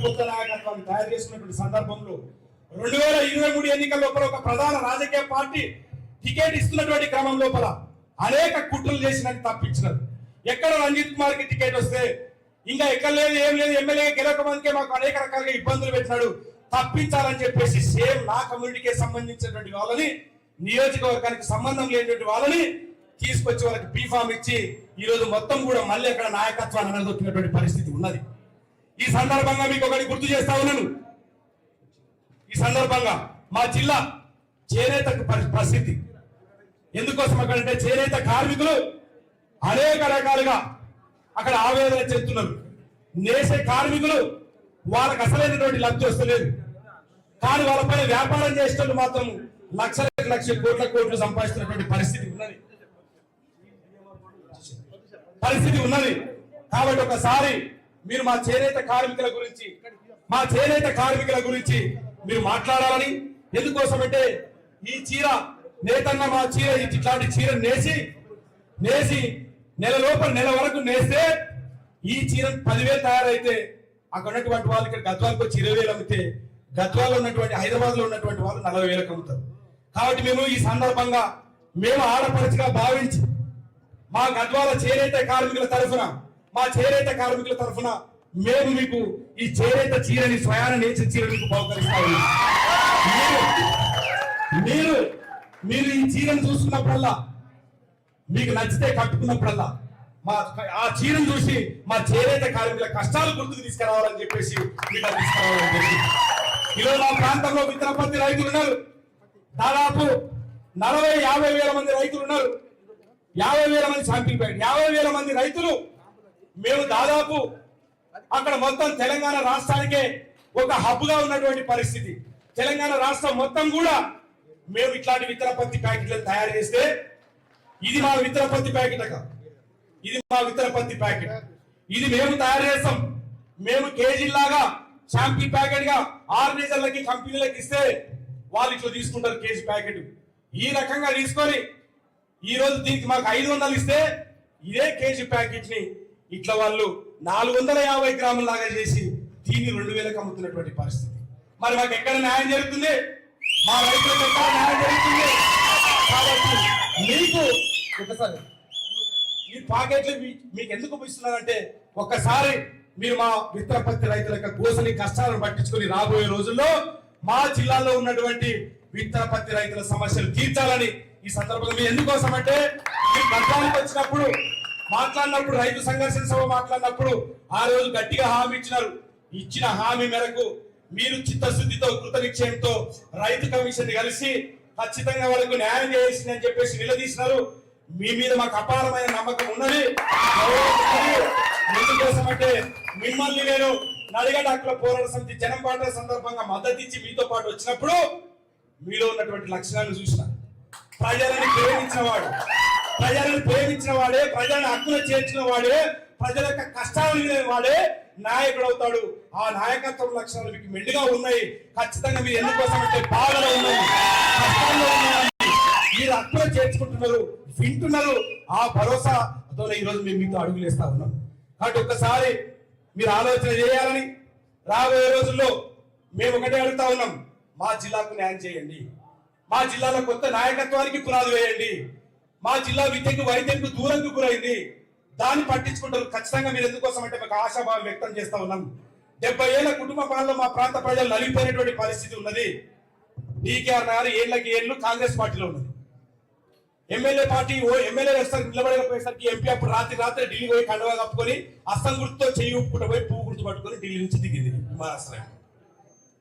కొత్త నాయకత్వాన్ని తయారు చేసినటువంటి సందర్భంలో 2023 ఎన్నికల లోపల ఒక ప్రధాన రాజకీయ పార్టీ టికెట్ ఇస్తున్నటువంటి క్రమం లోపల అనేక కుట్రలు చేసినట్టు తప్పించినారు. ఎక్కడ రంజిత్ కుమార్ కి టికెట్ వస్తే ఇంకా ఎక్కడ లేదు, ఏం లేదు, ఎమ్మెల్యే గెలవకమందుకే మాకు అనేక రకాలుగా ఇబ్బందులు పెట్టినాడు, తప్పించాలని చెప్పేసి సేమ్ నా కమ్యూనిటీకి సంబంధించినటువంటి వాళ్ళని, నియోజకవర్గానికి సంబంధం లేనటువంటి వాళ్ళని తీసుకొచ్చి వాళ్ళకి బీఫామ్ ఇచ్చి ఈ రోజు మొత్తం కూడా మళ్ళీ అక్కడ నాయకత్వాన్ని అనదొక్కినటువంటి పరిస్థితి ఉన్నది. ఈ సందర్భంగా మీకు ఒకటి గుర్తు చేస్తా ఉన్నాను. ఈ సందర్భంగా మా జిల్లా చేనేత పరిస్థితి ఎందుకోసం అక్కడంటే చేనేత కార్మికులు అనేక రకాలుగా అక్కడ ఆవేదన చెందుతున్నారు. నేసే కార్మికులు వాళ్ళకి అసలైనటువంటి లబ్ధి వస్తలేదు, కానీ వాళ్ళపైన వ్యాపారం చేసేటప్పుడు మాత్రం లక్షల కోట్లు సంపాదిస్తున్నటువంటి పరిస్థితి ఉన్నది కాబట్టి ఒకసారి మీరు మా చేనేత కార్మికుల గురించి మీరు మాట్లాడాలని. ఎందుకోసమంటే ఈ చీర నేతన్న మా చీర ఇట్లాంటి చీర నేసి నెల వరకు నేస్తే ఈ చీర 10,000 తయారైతే అక్కడ ఉన్నటువంటి వాళ్ళు ఇక్కడ గద్వాలకు వచ్చి 20,000 అమ్మితే గద్వాలో ఉన్నటువంటి హైదరాబాద్ లో ఉన్నటువంటి వాళ్ళు 40,000 అమ్ముతారు. కాబట్టి మేము ఈ సందర్భంగా మేము ఆడపడుచుగా భావించి మా గద్వాల చేనేత కార్మికుల తరఫున మేము మీకు ఈ చేనేత చీరని స్వయాన నేర్చిన చీర మీకు బహుకరిస్తా ఉన్నాం. మీరు ఈ చీరను చూసుకున్నప్పుడల్లా మీకు నచ్చితే కట్టుకున్నప్పుడల్లా ఆ చీరను చూసి మా చేనేత కార్మికుల కష్టాలు గుర్తుకు తీసుకురావాలని చెప్పేసి మీకు తీసుకురావాలని చెప్పి ఈరోజు మా ప్రాంతంలో విత్తనపత్తి రైతులు ఉన్నారు. దాదాపు 40-50 వేల మంది రైతులు ఉన్నారు. 50,000 మంది శాంపిల్ ప్యాకెట్ 50,000 మంది రైతులు. మేము దాదాపు అక్కడ మొత్తం తెలంగాణ రాష్ట్రానికే ఒక హబ్ గా ఉన్నటువంటి పరిస్థితి. తెలంగాణ రాష్ట్రం మొత్తం కూడా మేము ఇట్లాంటి విత్తనపత్తి ప్యాకెట్లను తయారు చేస్తే ఇది మా విత్తనపత్తి ప్యాకెట్ ఇది మేము తయారు చేస్తాం. మేము కేజీలాగా శాంపిల్ ప్యాకెట్ గా ఆర్గనైజర్లకి కంపెనీలకు ఇస్తే వాళ్ళు ఇట్లా తీసుకుంటారు కేజీ ప్యాకెట్. ఈ రకంగా తీసుకొని ఈ రోజు దీనికి మాకు 500 ఇస్తే ఇదే కేజీ ప్యాకెట్ ని ఇట్లా వాళ్ళు 450 గ్రాముల లాగా చేసి దీన్ని 2,000కి అమ్ముతున్నటువంటి పరిస్థితి. మరి మాకు ఎక్కడ న్యాయం జరుగుతుంది? మా రైతులకు ఎక్కడ న్యాయం జరుగుతుంది? కాబట్టి మీకు ఒకసారి ఈ ప్యాకెట్లు మీకు ఎందుకు ఇస్తున్నారంటే ఒక్కసారి మీరు మా విత్తనపత్తి రైతుల యొక్క గోసని కష్టాలను పట్టించుకొని రాబోయే రోజుల్లో మా జిల్లాలో ఉన్నటువంటి విత్తనపత్తి రైతుల సమస్యలు తీర్చాలని ఈ సందర్భంగా మీరు ఎందుకోసం అంటే మీరు గద్వాలకు వచ్చినప్పుడు మాట్లాడినప్పుడు రైతు సంఘర్షణ సభ మాట్లాడినప్పుడు ఆ రోజు గట్టిగా హామీ ఇచ్చినారు. ఇచ్చిన హామీ మేరకు మీరు చిత్తశుద్ధితో కృత నిశ్చయంతో రైతు కమిషన్ కలిసి ఖచ్చితంగా వాళ్ళకు న్యాయం చేయాల్సింది అని చెప్పేసి నిలదీసినారు. మీ మీద మాకు అపారమైన నమ్మకం ఉన్నది. ఎందుకోసమంటే మిమ్మల్ని నేను నడిగడ్డ హక్కుల పోరాట సమితి జనం పాటల సందర్భంగా మద్దతు ఇచ్చి మీతో పాటు వచ్చినప్పుడు మీలో ఉన్నటువంటి లక్షణాలను చూసిన ప్రజలను ప్రేమించిన వాడే ప్రజలను హక్కులు చేర్చిన వాడే ప్రజల యొక్క కష్టాలు వాడే నాయకుడు అవుతాడు. ఆ నాయకత్వం లక్షణాలు మీకు మెండుగా ఉన్నాయి. ఖచ్చితంగా మీరు ఎందుకోసం అంటే బాధలో ఉన్నాయి, కష్టాల్లో ఉన్నాయి, మీరు హక్కులు చేర్చుకుంటున్నారు, వింటున్నారు. ఆ భరోసాతో ఈ రోజు మేము మీతో అడుగులేస్తా ఉన్నాం. కాబట్టి ఒక్కసారి మీరు ఆలోచన చేయాలని రాబోయే రోజుల్లో మేము ఒకటే అడుగుతా ఉన్నాం. మా జిల్లాకు న్యాయం చేయండి. మా జిల్లాలో కొత్త నాయకత్వానికి పునాది వేయండి. మా జిల్లా విద్యకు వైద్యంకు దూరంకు గురైంది, దాన్ని పట్టించుకుంటారు. ఖచ్చితంగా మీరు ఎందుకోసం అంటే మాకు ఆశాభావం వ్యక్తం చేస్తా ఉన్నాం. 70 ఏళ్ల కుటుంబ పాలనలో మా ప్రాంత ప్రజలు నలిగిపోయినటువంటి పరిస్థితి ఉన్నది. డీకేఆర్ నగర్ ఏళ్లు కాంగ్రెస్ పార్టీలో ఉన్నది. ఎమ్మెల్యే నిలబడకపోయేసరికి ఎంపీ అప్పుడు రాత్రి ఢిల్లీ పోయి కండవా కప్పుకొని అస్సం గుర్తుతో చెయ్యి ఊపుకుంటూ పోయి పువ్వు గుర్తు పట్టుకొని ఢిల్లీ నుంచి దిగింది విమానాశ్రయం.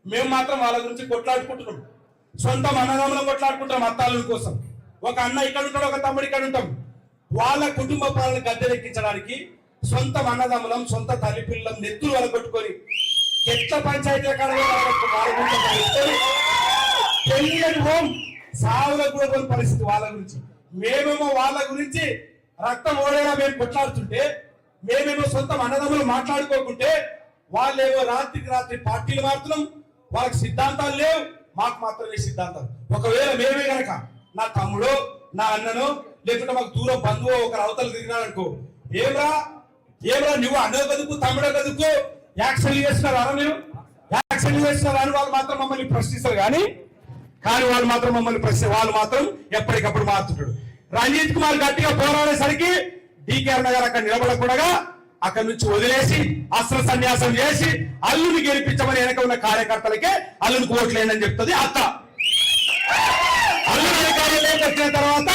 మేము మాత్రం వాళ్ళ గురించి కొట్లాడుకుంటున్నాం. సొంత అన్నదమ్ములం కొట్లాడుకుంటాం అత్తాల కోసం. ఒక అన్న ఇక్కడ ఉంటాడు, ఒక తమ్ముడు ఇక్కడ ఉంటాం. వాళ్ళ కుటుంబ పాలన గద్దెనెక్కించడానికి సొంత అన్నదమ్ములం, సొంత తల్లి పిల్లలం నెత్తులు వలగొట్టుకొని ఎట్లా పంచాయతీ పెళ్లి హోం సావులకు కూడా కొన్ని పరిస్థితి వాళ్ళ గురించి. మేమేమో వాళ్ళ గురించి రక్తం ఓడేలా మేము కొట్లాడుతుంటే, మేమేమో సొంత అన్నదమ్ములు మాట్లాడుకోకుంటే వాళ్ళేమో రాత్రికి రాత్రి పార్టీలు మారుతున్నాం. వాళ్ళకి సిద్ధాంతాలు లేవు, మాకు మాత్రమే సిద్ధాంతాలు. ఒకవేళ మేమే గనక నా తమ్ముడో నా అన్ననో లేకుంటే మాకు దూరం బంధువు ఒకరు అవతలు తిరిగినారనుకో, ఏమ్రా నువ్వు అన్నో కదుకు తమ్ముడో కదుకు యాక్షన్ చేస్తున్నారా? మీరు యాక్షన్ చేస్తున్నారా అని వాళ్ళు మాత్రం మమ్మల్ని ప్రశ్నిస్తారు. కానీ వాళ్ళు మాత్రం వాళ్ళు మాత్రం ఎప్పటికప్పుడు మారుతుంటాడు. రంజిత్ కుమార్ గట్టిగా పోరాడేసరికి డీకేఆర్ నగర్ అక్కడ నిలబడకూడగా అక్కడి నుంచి వదిలేసి అస్త్ర సన్యాసం చేసి అల్లుని గెలిపించమని వెనక ఉన్న కార్యకర్తలకే అల్లునికి ఓట్లేండి అని చెప్తుంది అత్త. అల్లుని అధికారులు వచ్చిన తర్వాత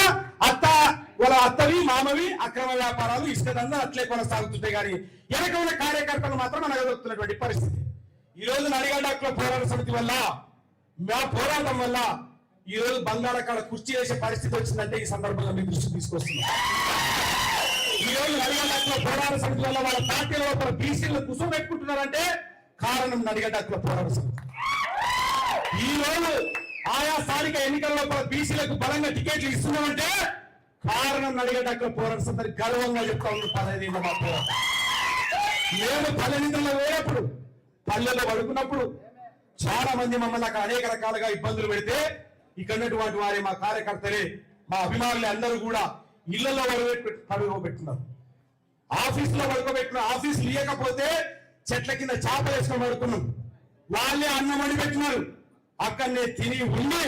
వాళ్ళ అత్తవి మామవి అక్రమ వ్యాపారాలు ఇష్టదంగా అట్లే కొనసాగుతుంటాయి. కానీ వెనక ఉన్న కార్యకర్తలు మాత్రం అనగదొక్కుతున్నటువంటి పరిస్థితి. ఈ రోజు నడిగడ్డ హక్కుల పోరాట సమితి వల్ల, మా పోరాటం వల్ల ఈ రోజు బంగాళాఖాడ కుర్చీ వేసే పరిస్థితి వచ్చిందంటే ఈ సందర్భంగా మీ దృష్టికి తీసుకొస్తున్నాం. ఈ రోజు నడిగడ్డ హక్కుల పోరాట సమితి వల్ల వాళ్ళ పార్టీల లోపల బీసీలు కూర్చోబెట్టుకుంటున్నారంటే కారణం నడిగడ్డ హక్కుల పోరాట సమితి. ఈ రోజు ఆయా స్థానిక ఎన్నికల లోపల బీసీలకు బలంగా టికెట్లు ఇస్తున్నామంటే కారణం నడిగేటక్కడ పోరాడుతుందని గర్వంగా చెప్తా ఉన్నాం. 15 ఏళ్ళ మా పోరాటం. మేము పల్లెనిందుల్లో వేయప్పుడు పల్లెల్లో పడుకున్నప్పుడు చాలా మంది మమ్మల్ని అక్కడ అనేక రకాలుగా ఇబ్బందులు పెడితే ఇక్కడ ఉన్నటువంటి వారి మా కార్యకర్తలే మా అభిమానులు అందరూ కూడా ఇళ్లలో పడుకోబెట్టున్నారు, ఆఫీసులో పడుకోబెట్టున్నారు. ఆఫీసులు ఇవ్వకపోతే చెట్ల కింద చేపలు వేసుకొని పడుకున్నాం. వాళ్ళే అన్నం వండి పెట్టినారు, అక్కడనే తిని ఉండి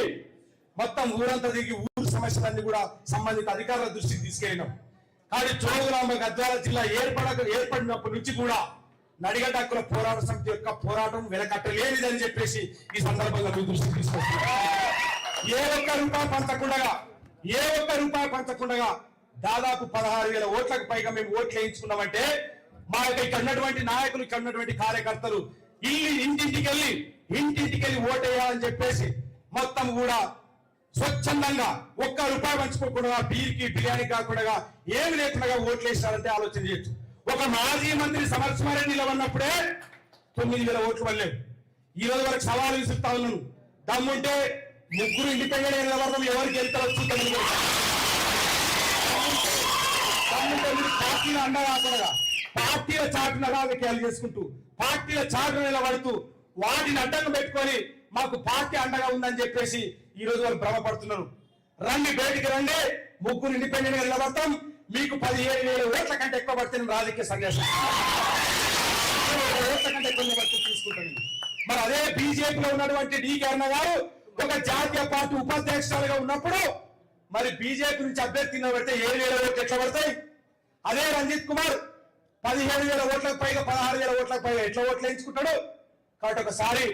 మొత్తం ఊరంతా దిగి ఊరు సమస్యలన్నీ కూడా సంబంధిత అధికారుల దృష్టికి తీసుకెళ్ళినాం. కానీ జోగులాంబ గద్వాల జిల్లా ఏర్పడినప్పటి నుంచి కూడా నడిగడ్డ హక్కుల పోరాట సమితి యొక్క పోరాటం వెనకట్టలేనిదని చెప్పేసి ఈ సందర్భంగా మీ దృష్టికి తీసుకొస్తున్నాం. ఏ ఒక్క రూపాయి పంచకుండా దాదాపు 16,000 ఓట్లకు పైగా మేము ఓట్లు వేయించుకున్నామంటే మా ఇక్కడ ఉన్నటువంటి నాయకులు, ఇక్కడ ఉన్నటువంటి కార్యకర్తలు ఇంటింటికి వెళ్ళి ఓటేయాలని చెప్పేసి మొత్తం కూడా స్వచ్ఛందంగా ఒక్క రూపాయి పంచుకోకుండా బీర్కి బిర్యానీ కాకుండా ఏమి లేకుండా ఓట్లు వేసినారంటే ఆలోచన చేయొచ్చు. ఒక మాజీ మంత్రి సమర్శమారెడ్డి నిలబడినప్పుడే 9,000 ఓట్లు పడలేదు. ఈ రోజు వరకు సవాలు విసురుతా ఉన్నాను, దమ్ముంటే ముగ్గురు ఇండిపెండెంట్ నిలబడడం, ఎవరికి వెళ్తారో చూద్దాం. పార్టీల అండ కాకుండా పార్టీల చాటున రాజకీయాలు చేసుకుంటూ పార్టీల చాటున నిలబడుతూ వాటిని అడ్డంగా పెట్టుకొని మాకు పార్టీ అండగా ఉందని చెప్పేసి ఈ రోజు వాళ్ళు భ్రమపడుతున్నారు. రండి, బయటికి రండి, ముగ్గురు ఇండిపెండెంట్ గా నిలబడతాం, మీకు 17,000 ఓట్ల కంటే ఎక్కువ పడితే రాజకీయ సన్యాసం ఓట్ల కంటే ఎక్కువ తీసుకుంటాను. మరి అదే బీజేపీలో ఉన్నటువంటి డీకే అన్న గారు ఒక జాతీయ పార్టీ ఉపాధ్యక్షులుగా ఉన్నప్పుడు మరి బీజేపీ నుంచి అభ్యర్థి పెడితే 7,000 ఓట్లు ఎట్లా పడతాయి? అదే రంజిత్ కుమార్ 17,000 ఓట్లకు పైగా 16,000 ఓట్లకు పైగా ఎట్లా ఓట్లు వేయించుకుంటాడు? కాబట్టి ఒకసారి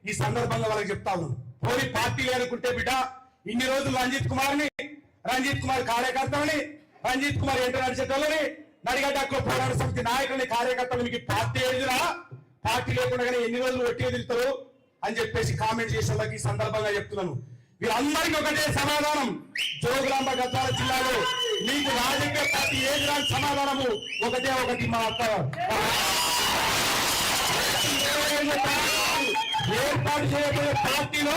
ఈ సందర్భంగా వాళ్ళకి చెప్తా ఉన్నాను, పోనీ పార్టీ అనుకుంటే బిడ్డ ఇన్ని రోజులు రంజిత్ కుమార్ కార్యకర్తలని, రంజిత్ కుమార్ ఎంట నడిచేటోళ్ళని, నడిగడ్డ హక్కుల పోరాట సమితి నాయకులని, కార్యకర్తలు మీకు పార్టీ ఎదురా, పార్టీ లేకుండా ఎన్ని రోజులు ఒట్టి ఎదురుతారు అని చెప్పేసి కామెంట్ చేసే వాళ్ళకి ఈ సందర్భంగా చెప్తున్నాను. వీళ్ళందరికీ ఒకటే సమాధానం, జోగులాంబ గద్వాల జిల్లాలో మీకు రాజకీయ పార్టీ ఏదిరాని సమాధానము ఒకటి, మా అక్క ఏర్పాటు చేయబోయే పార్టీలో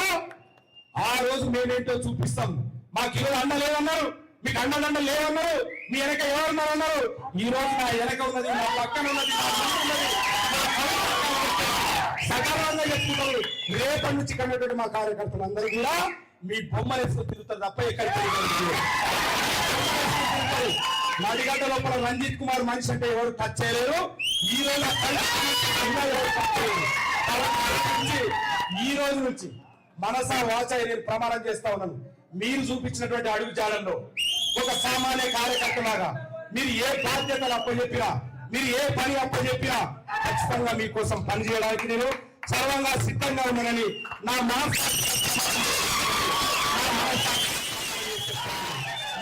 ఆ రోజు మేమేంటో చూపిస్తాం. మాకు ఈరోజు అండ లేదన్నారు, మీకు అండదండ లేవన్నారు, మీ వెనక ఎవరున్నారు అన్నారు. ఈ రోజు నా వెనక ఉన్నది, నా పక్కన ఉన్నది, నా ముందు ఉన్నది, సకాలంగా చెప్పుకుంటారు. రేపటి నుంచి కన్నటువంటి మా కార్యకర్తలు అందరూ కూడా మీ బొమ్మలు వేసుకొని తిరుగుతారు తప్ప ఎక్కడికి. నడిగడ్డ లోపల రంజిత్ కుమార్ మనిషి అంటే ఎవరు టచ్ చేయలేరు. ఈ రోజు నుంచి మనసా వాచ నేను ప్రమాణం చేస్తా ఉన్నాను, మీరు చూపించినటువంటి అడుగు జాడల్లో ఒక సామాన్య కార్యకర్తలాగా మీరు ఏ బాధ్యతలు అప్పచెప్పినా, మీరు ఏ పని అప్పచెప్పినా ఖచ్చితంగా మీకోసం పనిచేయడానికి నేను సర్వంగా సిద్ధంగా ఉన్నానని నా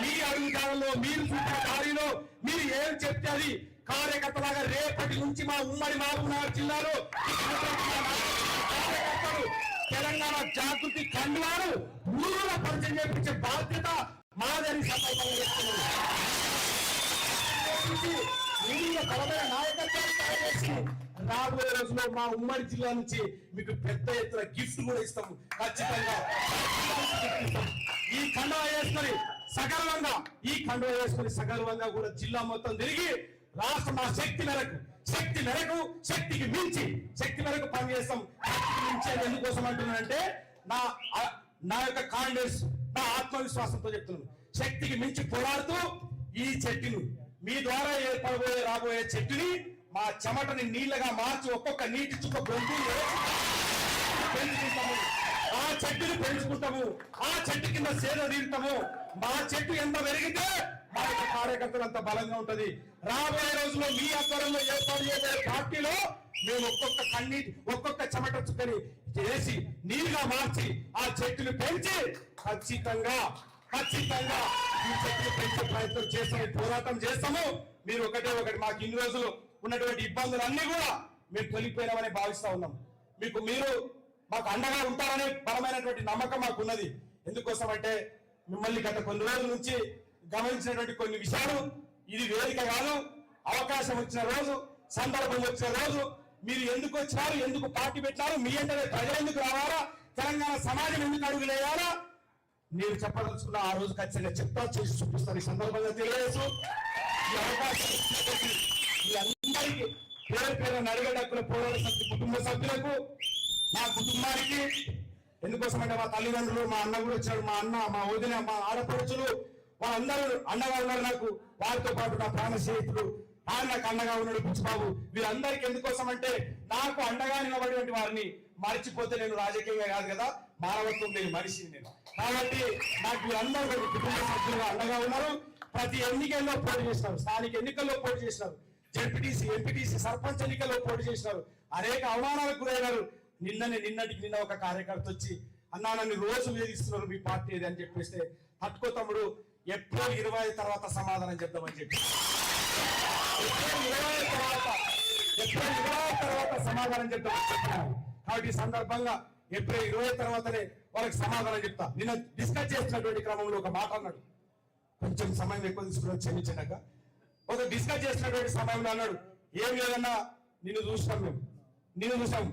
మీ అడుగు జాడల్లో, మీరు చూపిన దారిలో మీరు ఏం చెప్తే అది కార్యకర్తలాగా రేపటి నుంచి మా ఉమ్మడి మహబూబ్నగర్ జిల్లాలో తెలంగాణ జాగృతి కండువారు ఊరుల పరిచయం చేయించే బాధ్యత మాదని సంకల్పం చేస్తున్నారు. బలమైన నాయకత్వాన్ని తయారు చేసి రాబోయే రోజుల్లో మా ఉమ్మడి జిల్లా నుంచి మీకు పెద్ద ఎత్తున గిఫ్ట్ కూడా ఇస్తాము. ఖచ్చితంగా ఈ కండువా వేసుకొని సగర్వంగా కూడా జిల్లా మొత్తం తిరిగి రాష్ట్రం మా శక్తి మేరకు పనిచేస్తాం. ఎందుకోసం అంటున్నానంటే నా యొక్క కాన్ఫిడెన్స్, నా ఆత్మవిశ్వాసంతో చెప్తున్నాను. శక్తికి మించి పోరాడుతూ ఈ చెట్టును మీ ద్వారా రాబోయే చెట్టుని మా చెమటని నీళ్లగా మార్చి ఒక్కొక్క నీటి చుక్క బొంగు పెంచుకుంటాము. ఆ చెట్టుని పెంచుకుంటాము, ఆ చెట్టు కింద సేద తీరుతాము. మా చెట్టు ఎంత పెరిగితే మా యొక్క కార్యకర్తలు అంత బలంగా ఉంటది. రాబోయే రోజుల్లో మీ ఆధ్వర్యంలో ఏర్పాటు చేసే పార్టీలో మేము ఒక్కొక్క చెమట చుక్కని చేసి నీరుగా మార్చి ఆ చెట్టును పెంచి ఖచ్చితంగా ఈ చెట్టును పెంచే ప్రయత్నం చేస్తాము, పోరాటం చేస్తాము. మీరు ఒకటి మాకు ఇన్ని రోజులు ఉన్నటువంటి ఇబ్బందులన్నీ కూడా మేము తొలిపోయినామని భావిస్తా ఉన్నాం. మీరు మాకు అండగా ఉంటారనే బలమైనటువంటి నమ్మకం మాకు ఉన్నది. ఎందుకోసం అంటే మిమ్మల్ని గత కొన్ని రోజుల నుంచి గమనించినటువంటి కొన్ని విషయాలు, ఇది వేదిక కాదు, అవకాశం వచ్చిన రోజు, సందర్భం వచ్చిన రోజు మీరు ఎందుకు వచ్చినారు, ఎందుకు పార్టీ పెట్టినారు, మీ అంటే ప్రజలు ఎందుకు రావాలా, తెలంగాణ సమాజం ఎందుకు అడుగులేయాలా నేను చెప్పదలుచుకున్న ఆ రోజు ఖచ్చితంగా చెప్తా, చేసి చూపిస్తాను. ఈ సందర్భంగా తెలియజేస్తూ ఈ అవకాశం ఇచ్చినటువంటి మీ అందరికీ పేరు పేరు నడిగడ్డ హక్కుల పోరాట సమితి కుటుంబ సభ్యులకు, నా కుటుంబానికి, ఎందుకోసం అంటే మా తల్లిదండ్రులు, మా అన్న కూడా వచ్చాడు, మా అన్న, మా వదిన, మా ఆడపడుచులు వాళ్ళందరూ అండగా ఉన్నారు నాకు. వారితో పాటు నా ప్రాణ స్నేహితుడు ఆయన నాకు అండగా ఉన్నాడు బుచ్చిబాబు. వీరందరికీ ఎందుకోసం అంటే నాకు అండగా నిలబడినటువంటి వారిని మర్చిపోతే నేను రాజకీయంగా కాదు కదా, మానవత్వం లేని మనిషిని నేను. కాబట్టి నాకు వీరందరూ కుటుంబ సభ్యులుగా అండగా ఉన్నారు. ప్రతి ఎన్నికల్లో పోటీ చేసినారు, స్థానిక ఎన్నికల్లో పోటీ చేసినారు, జెడ్పీటీసీ, ఎంపీటీసీ, సర్పంచ్ ఎన్నికల్లో పోటీ చేసినారు, అనేక అవమానాలకు గురైనారు. నిన్నటికి నిన్న ఒక కార్యకర్త వచ్చి అన్నా నన్ను రోజు వేధిస్తున్నారు మీ పార్టీ ఏది అని చెప్పేస్తే, తట్టుకో తమ్ముడు ఏప్రిల్ 20 తర్వాత సమాధానం చెప్తామని చెప్పి ఏప్రిల్ 20 తర్వాత సమాధానం చెప్తామని చెప్తున్నాను. కాబట్టి ఈ సందర్భంగా ఏప్రిల్ 20 తర్వాతనే వాళ్ళకి సమాధానం చెప్తా. నిన్న డిస్కస్ చేస్తున్నటువంటి క్రమంలో ఒక మాట అన్నాడు, కొంచెం సమయం ఎక్కువ తీసుకుని క్షమించాక ఒక డిస్కస్ చేసినటువంటి సమయంలో అన్నాడు, ఏం లేదన్నా నిన్ను చూసినాం, నిన్ను చూసాం,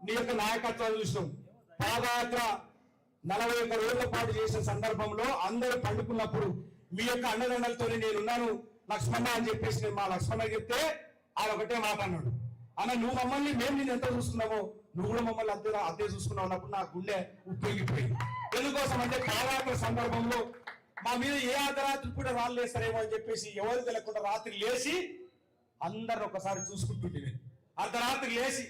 నీ యొక్క నాయకత్వాన్ని చూసినాం. పాదయాత్ర 41 రోజుల పాటు చేసిన సందర్భంలో అందరూ పండుకున్నప్పుడు మీ యొక్క అండదండలతో నేనున్నాను లక్ష్మణ అని చెప్పేసి నేను మా లక్ష్మణ చెప్తే ఆయన ఒకటే మాట అన్నాడు, అన్న నువ్వు మమ్మల్ని మేము నేను ఎంత చూసుకున్నామో నువ్వు కూడా మమ్మల్ని అంతే చూసుకున్నావు అన్నప్పుడు నా గుండె ఉప్పొంగిపోయింది. ఎందుకోసం అంటే పాదయాత్ర సందర్భంలో మా మీద ఏ అర్ధరాత్రి కూడా రాళ్ళు వేస్తారేమో అని చెప్పేసి ఎవరు తెలియకుండా రాత్రి లేచి అందరు ఒకసారి చూసుకుంటుంటే నేను అర్ధరాత్రి లేచి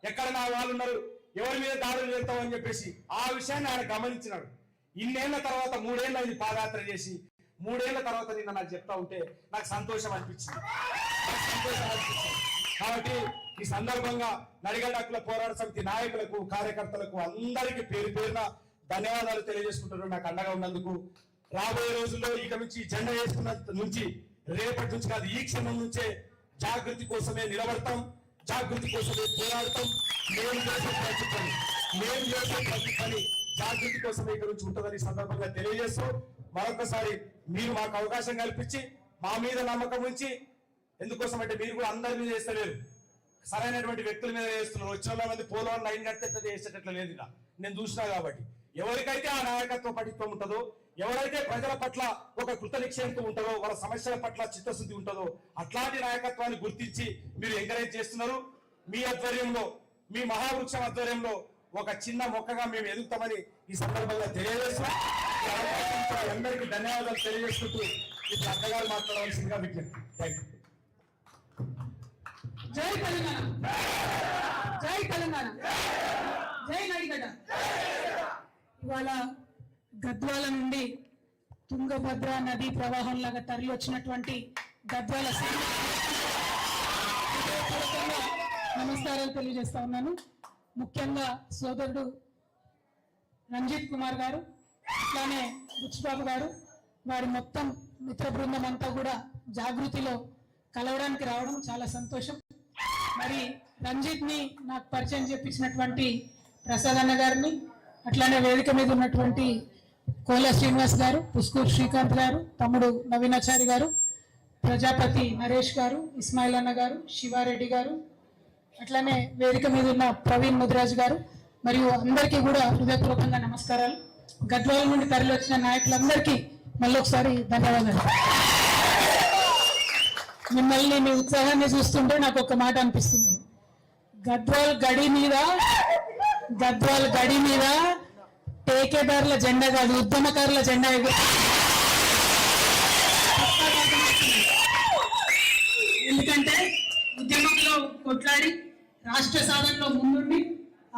ఎక్కడ నా వాళ్ళు ఉన్నారు, ఎవరి మీద దాడులు చేస్తామని చెప్పేసి ఆ విషయాన్ని ఆయన గమనించినాడు. ఇన్నేళ్ల తర్వాత 3 ఏళ్ళు అయింది పాదయాత్ర చేసి, 3 ఏళ్ల తర్వాత నిన్న నాకు చెప్తా ఉంటే నాకు సంతోషం అనిపించింది. కాబట్టి ఈ సందర్భంగా నడిగడ్డ హక్కుల పోరాట సమితి నాయకులకు, కార్యకర్తలకు అందరికీ పేరు పేరున ధన్యవాదాలు తెలియజేసుకుంటున్నాను నాకు అండగా ఉన్నందుకు. రాబోయే రోజుల్లో ఇక నుంచి జెండా వేసుకున్న నుంచి రేపటి నుంచి కాదు, ఈ క్షణం నుంచే జాగృతి కోసమే నిలబడతాం, జాగృతి కోసమే పోరాడతాం. మేము చేసే ప్రతి పని జాగృతి కోసమే ఇక్కడ నుంచి ఉంటుందని సందర్భంగా తెలియజేస్తూ మరొకసారి మీరు మాకు అవకాశం కల్పించి మా మీద నమ్మకం ఉంచి, ఎందుకోసం అంటే మీరు కూడా అందరి మీద వేస్తలేరు, సరైనటువంటి వ్యక్తుల మీద వేస్తున్నారు. వచ్చిన మంది పోలవరం లైన్ కడితే వేసేటట్లు లేదు. ఇలా నేను చూసినా కాబట్టి ఎవరికైతే ఆ నాయకత్వ పటిత్వం ఉంటుందో, ఎవరైతే ప్రజల పట్ల ఒక కృత నిశ్చయంతో ఉంటుందో, వాళ్ళ సమస్యల పట్ల చిత్తశుద్ధి ఉంటుందో అట్లాంటి నాయకత్వాన్ని గుర్తించి మీరు ఎంకరేజ్ చేస్తున్నారు. మీ ఆధ్వర్యంలో, మీ మహావృక్షం ఆధ్వర్యంలో ఒక చిన్న మొక్కగా మేము ఎదుగుతామని ఈ సందర్భంగా తెలియజేస్తాం. అందరికీ ధన్యవాదాలు తెలియజేసుకుంటూ ఇప్పుడు అక్కగారు మాట్లాడవలసిందిగా విజ్ఞప్తి. Thank you. జై తెలంగాణ, జై తెలంగాణ, జై నడిగడ్డ. ఇవాళ గద్వాల నుండి తుంగభద్ర నదీ ప్రవాహం లాగా తరలి వచ్చినటువంటి గద్వాల నమస్కారాలు తెలియజేస్తా ఉన్నాను. ముఖ్యంగా సోదరుడు రంజిత్ కుమార్ గారు, అట్లానే బుచ్చిబాబు గారు, వారి మొత్తం మిత్ర బృందం అంతా కూడా జాగృతిలో కలవడానికి రావడం చాలా సంతోషం. మరి రంజిత్ ని నాకు పరిచయం చేపించినటువంటి ప్రసాద్ అన్న గారిని, అట్లానే వేదిక మీద ఉన్నటువంటి కోల శ్రీనివాస్ గారు, పుస్కూర్ శ్రీకాంత్ గారు, తమ్ముడు నవీనాచారి గారు, ప్రజాపతి నరేష్ గారు, ఇస్మాయిల్ అన్న గారు, శివారెడ్డి గారు, అట్లానే వేదిక మీద ఉన్న ప్రవీణ్ ముదిరాజ్ గారు, మరియు అందరికీ కూడా హృదయపూర్వకంగా నమస్కారాలు. గద్వాల నుండి తరలి వచ్చిన నాయకులందరికీ మళ్ళీ ఒకసారి ధన్యవాదాలు. మిమ్మల్ని మీ ఉత్సాహాన్ని చూస్తుంటే నాకు ఒక మాట అనిపిస్తుంది, గద్వాల్ గడి మీద టేకేదారుల జెండా కాదు, ఉద్యమకారుల జెండా ఎందుకంటే ఉద్యమంలో కొట్లాడి రాష్ట్ర సాధనలో ముందుండి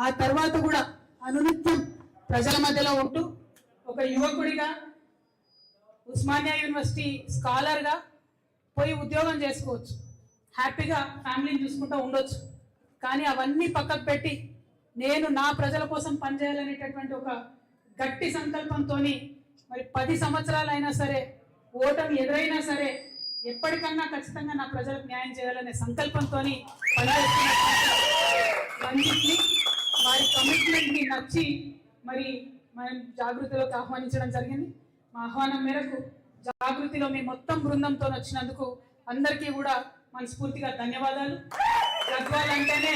ఆ తర్వాత కూడా అనునిత్యం ప్రజల మధ్యలో ఉంటూ ఒక యువకుడిగా ఉస్మానియా యూనివర్సిటీ స్కాలర్గా పోయి ఉద్యోగం చేసుకోవచ్చు, హ్యాపీగా ఫ్యామిలీని చూసుకుంటూ ఉండొచ్చు. కానీ అవన్నీ పక్కకు పెట్టి నేను నా ప్రజల కోసం పనిచేయాలనేటటువంటి ఒక గట్టి సంకల్పంతో మరి 10 సంవత్సరాలు అయినా సరే, ఓటమి ఎదురైనా సరే, ఎప్పటికన్నా ఖచ్చితంగా నా ప్రజలకు న్యాయం చేయాలనే సంకల్పంతో పనిచేస్తున్నటువంటి వారి కమిట్మెంట్ని నచ్చి మరి మనం జాగృతిలోకి ఆహ్వానించడం జరిగింది. మా ఆహ్వానం మేరకు జాగృతిలో మీ మొత్తం బృందంతో వచ్చినందుకు అందరికీ కూడా మనస్ఫూర్తిగా ధన్యవాదాలు. గద్వాల్ అంటేనే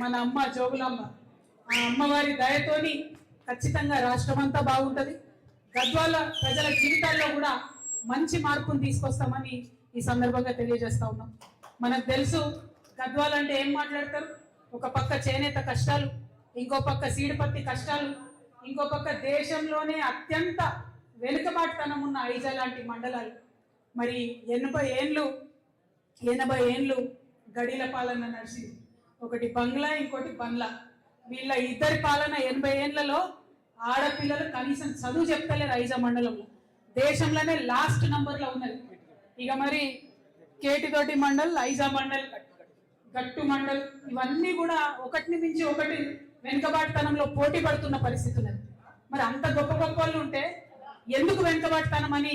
మన అమ్మ జోగులాంబ, ఆ అమ్మవారి దయతోని ఖచ్చితంగా రాష్ట్రం అంతా బాగుంటది. గద్వాల ప్రజల జీవితాల్లో కూడా మంచి మార్పును తీసుకొస్తామని ఈ సందర్భంగా తెలియజేస్తా ఉన్నాం. మనకు తెలుసు గద్వాల అంటే ఏం మాట్లాడతారు, ఒక పక్క చేనేత కష్టాలు, ఇంకో పక్క సీడిపత్తి కష్టాలు, ఇంకో పక్క దేశంలోనే అత్యంత వెనుకబాటుతనం ఉన్న ఐజా లాంటి మండలాలు. మరి 80 ఏండ్లు గడిల పాలన నడిచింది. ఒకటి బంగ్లా, ఇంకోటి బంగ్లా. వీళ్ళ ఇద్దరి పాలన 80 ఏండ్లలో ఆడపిల్లలు కనీసం చదువు చెప్తలేరు ఐజా మండలంలో. దేశంలోనే లాస్ట్ నంబర్లో ఉన్నది. ఇక మరి కేటితోటి మండల్, ఐజా మండల్, గట్టు మండల్ ఇవన్నీ కూడా ఒకటిని మించి ఒకటి వెనుకబాటుతనంలో పోటీ పడుతున్న పరిస్థితి ఉన్నది. మరి అంత గొప్ప గొప్ప వాళ్ళు ఉంటే ఎందుకు వెనుకబాటుతనం అని